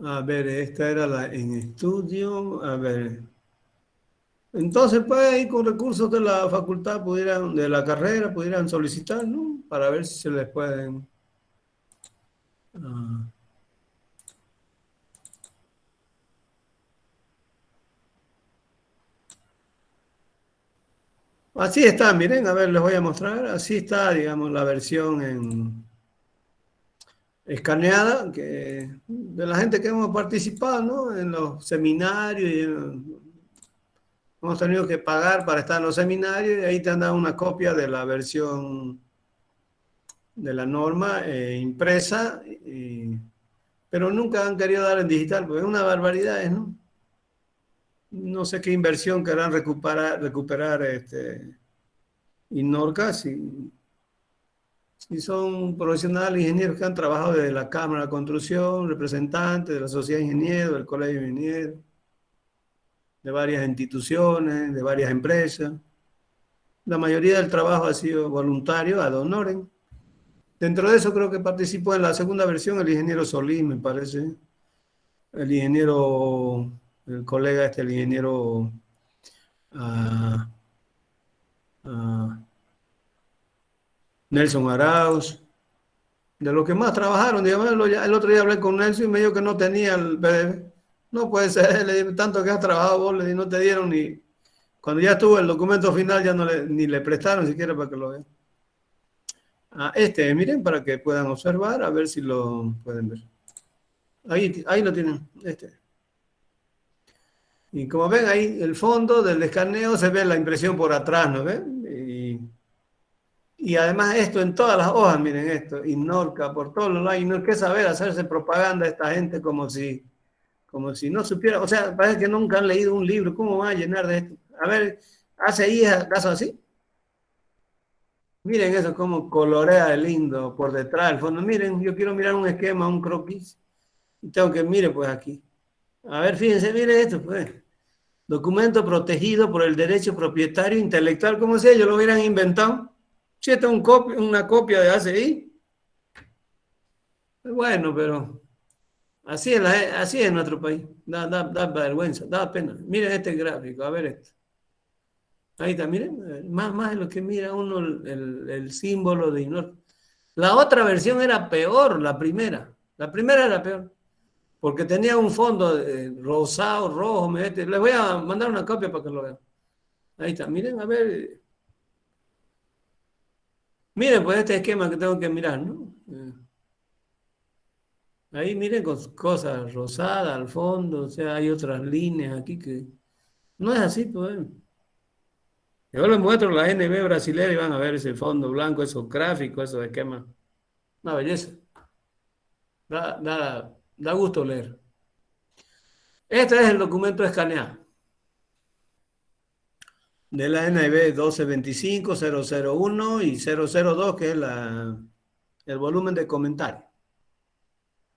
A ver, esta era la en estudio, a ver. Entonces, pues ahí con recursos de la facultad de la carrera, pudieran solicitar, ¿no? Para ver si se les pueden... Así está, miren, a ver, les voy a mostrar. Así está, digamos, la versión escaneada de la gente que hemos participado, ¿no? En los seminarios. Hemos tenido que pagar para estar en los seminarios y ahí te han dado una copia de la versión de la norma impresa, pero nunca han querido dar en digital, porque es una barbaridad, ¿no? No sé qué inversión querrán recuperar Innorca, si son profesionales ingenieros que han trabajado desde la Cámara de Construcción, representantes de la Sociedad de Ingenieros, del Colegio de Ingenieros, de varias instituciones, de varias empresas. La mayoría del trabajo ha sido voluntario, ad honorem. Dentro de eso creo que participó en la segunda versión el ingeniero Solís, me parece. El colega el ingeniero Nelson Arauz. De los que más trabajaron, digamos, el otro día hablé con Nelson y me dijo que no tenía el PDF. No puede ser, le digo, tanto que has trabajado vos, le digo, no te dieron ni... Cuando ya estuvo el documento final ya ni le prestaron siquiera para que lo vean. Miren, para que puedan observar, a ver si lo pueden ver. Ahí lo tienen, Y como ven ahí, el fondo del escaneo se ve la impresión por atrás, ¿no ven? Y además esto en todas las hojas, miren esto, Innorca, por todos los lados, y no hay que saber hacerse propaganda a esta gente como si no supiera, o sea, parece que nunca han leído un libro, ¿cómo van a llenar de esto? A ver, ¿hace ahí acaso así? Miren eso, cómo colorea de lindo por detrás del fondo. Miren, yo quiero mirar un esquema, un croquis, y tengo que, mire pues aquí. A ver, fíjense, mire esto, pues. Documento protegido por el derecho propietario intelectual, como si ellos lo hubieran inventado. Si esta es una copia de ACI. Bueno, pero así es nuestro país. Da vergüenza, da pena. Miren este gráfico, a ver esto. Ahí está, miren, más de lo que mira uno el símbolo de Innorca. La otra versión era peor, la primera. La primera era peor. Porque tenía un fondo rosado, rojo. Les voy a mandar una copia para que lo vean. Ahí está, miren, a ver. Miren, pues este esquema que tengo que mirar, ¿no? Ahí miren cosas rosadas al fondo, o sea, hay otras líneas aquí que... No es así, pues. Yo les muestro la NB brasilera y van a ver ese fondo blanco, esos gráficos, esos esquemas. Una belleza. Da gusto leer. Este es el documento escaneado de la NB 1225, 001 y 002, que es el volumen de comentario.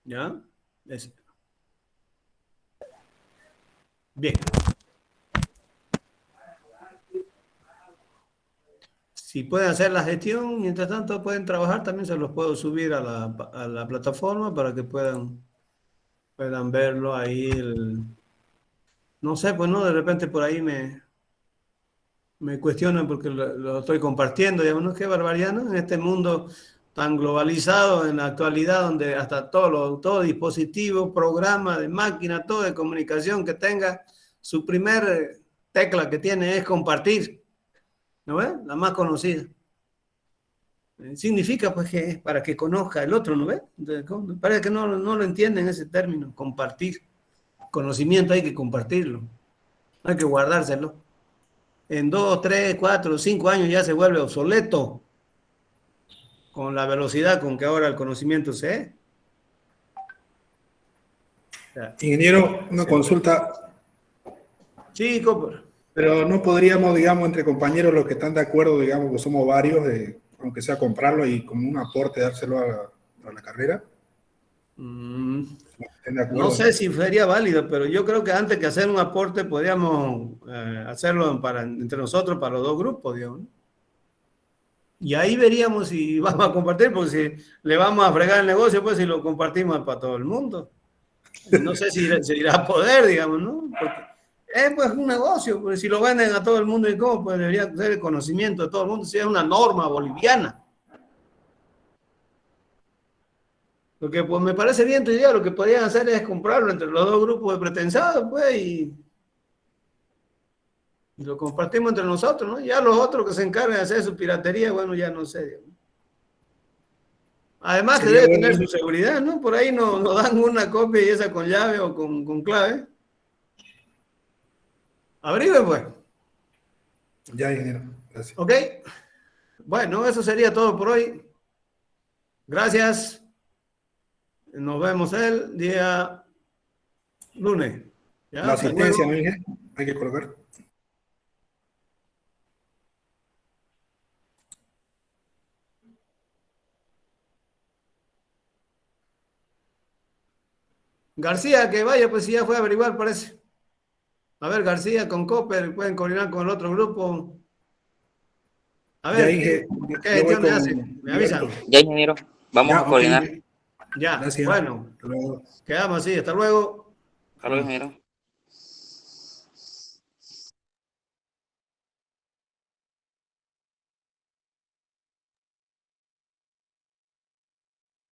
¿Ya? Ese. Bien. Si pueden hacer la gestión, mientras tanto pueden trabajar, también se los puedo subir a la plataforma para que puedan verlo ahí. No sé, pues no, de repente por ahí me cuestionan porque lo estoy compartiendo. Digamos, ¿no? Qué barbaridad, ¿no? En este mundo tan globalizado en la actualidad, donde hasta todo dispositivo, programa de máquina, todo de comunicación que tenga, su primer tecla que tiene es compartir. ¿No ves? La más conocida. Significa pues que es para que conozca el otro, ¿no ves? Parece que no lo entienden ese término, compartir. Conocimiento hay que compartirlo. Hay que guardárselo. En 2, 3, 4, 5 años ya se vuelve obsoleto con la velocidad con que ahora el conocimiento se es. Ingeniero, una consulta. Sí, Cooper. Pero no podríamos, digamos, entre compañeros, los que están de acuerdo, digamos, que somos varios, aunque sea comprarlo y como un aporte dárselo a la carrera. No sé si sería válido, pero yo creo que antes que hacer un aporte podríamos hacerlo entre nosotros para los dos grupos, digamos. Y ahí veríamos si vamos a compartir, porque si le vamos a fregar el negocio, pues si lo compartimos para todo el mundo. No sé si se irá a poder, digamos, ¿no? Porque es pues un negocio, porque si lo venden a todo el mundo, ¿y cómo? Pues debería ser el conocimiento de todo el mundo, si es una norma boliviana. Lo que pues me parece bien tu idea, lo que podrían hacer es comprarlo entre los dos grupos de pretensados, pues, Y lo compartimos entre nosotros, ¿no? Ya los otros que se encargan de hacer su piratería, bueno, ya no sé. Además, que debe tener su seguridad, ¿no? Por ahí nos dan una copia y esa con llave o con clave. Abrigue, pues. Ya, ingeniero. Gracias. Ok. Bueno, eso sería todo por hoy. Gracias. Nos vemos el día lunes. ¿Ya? La asistencia, Luego. ¿no, ingeniero? Hay que colocar. García, que vaya, pues si ya fue a averiguar, parece. A ver, García con Copper, pueden coordinar con el otro grupo. A ver, ¿qué gestión le hacen? Me avisan. Ya, ingeniero, vamos a coordinar. Ya, Gracias. bueno, quedamos así. Hasta luego. Hasta luego, ingeniero.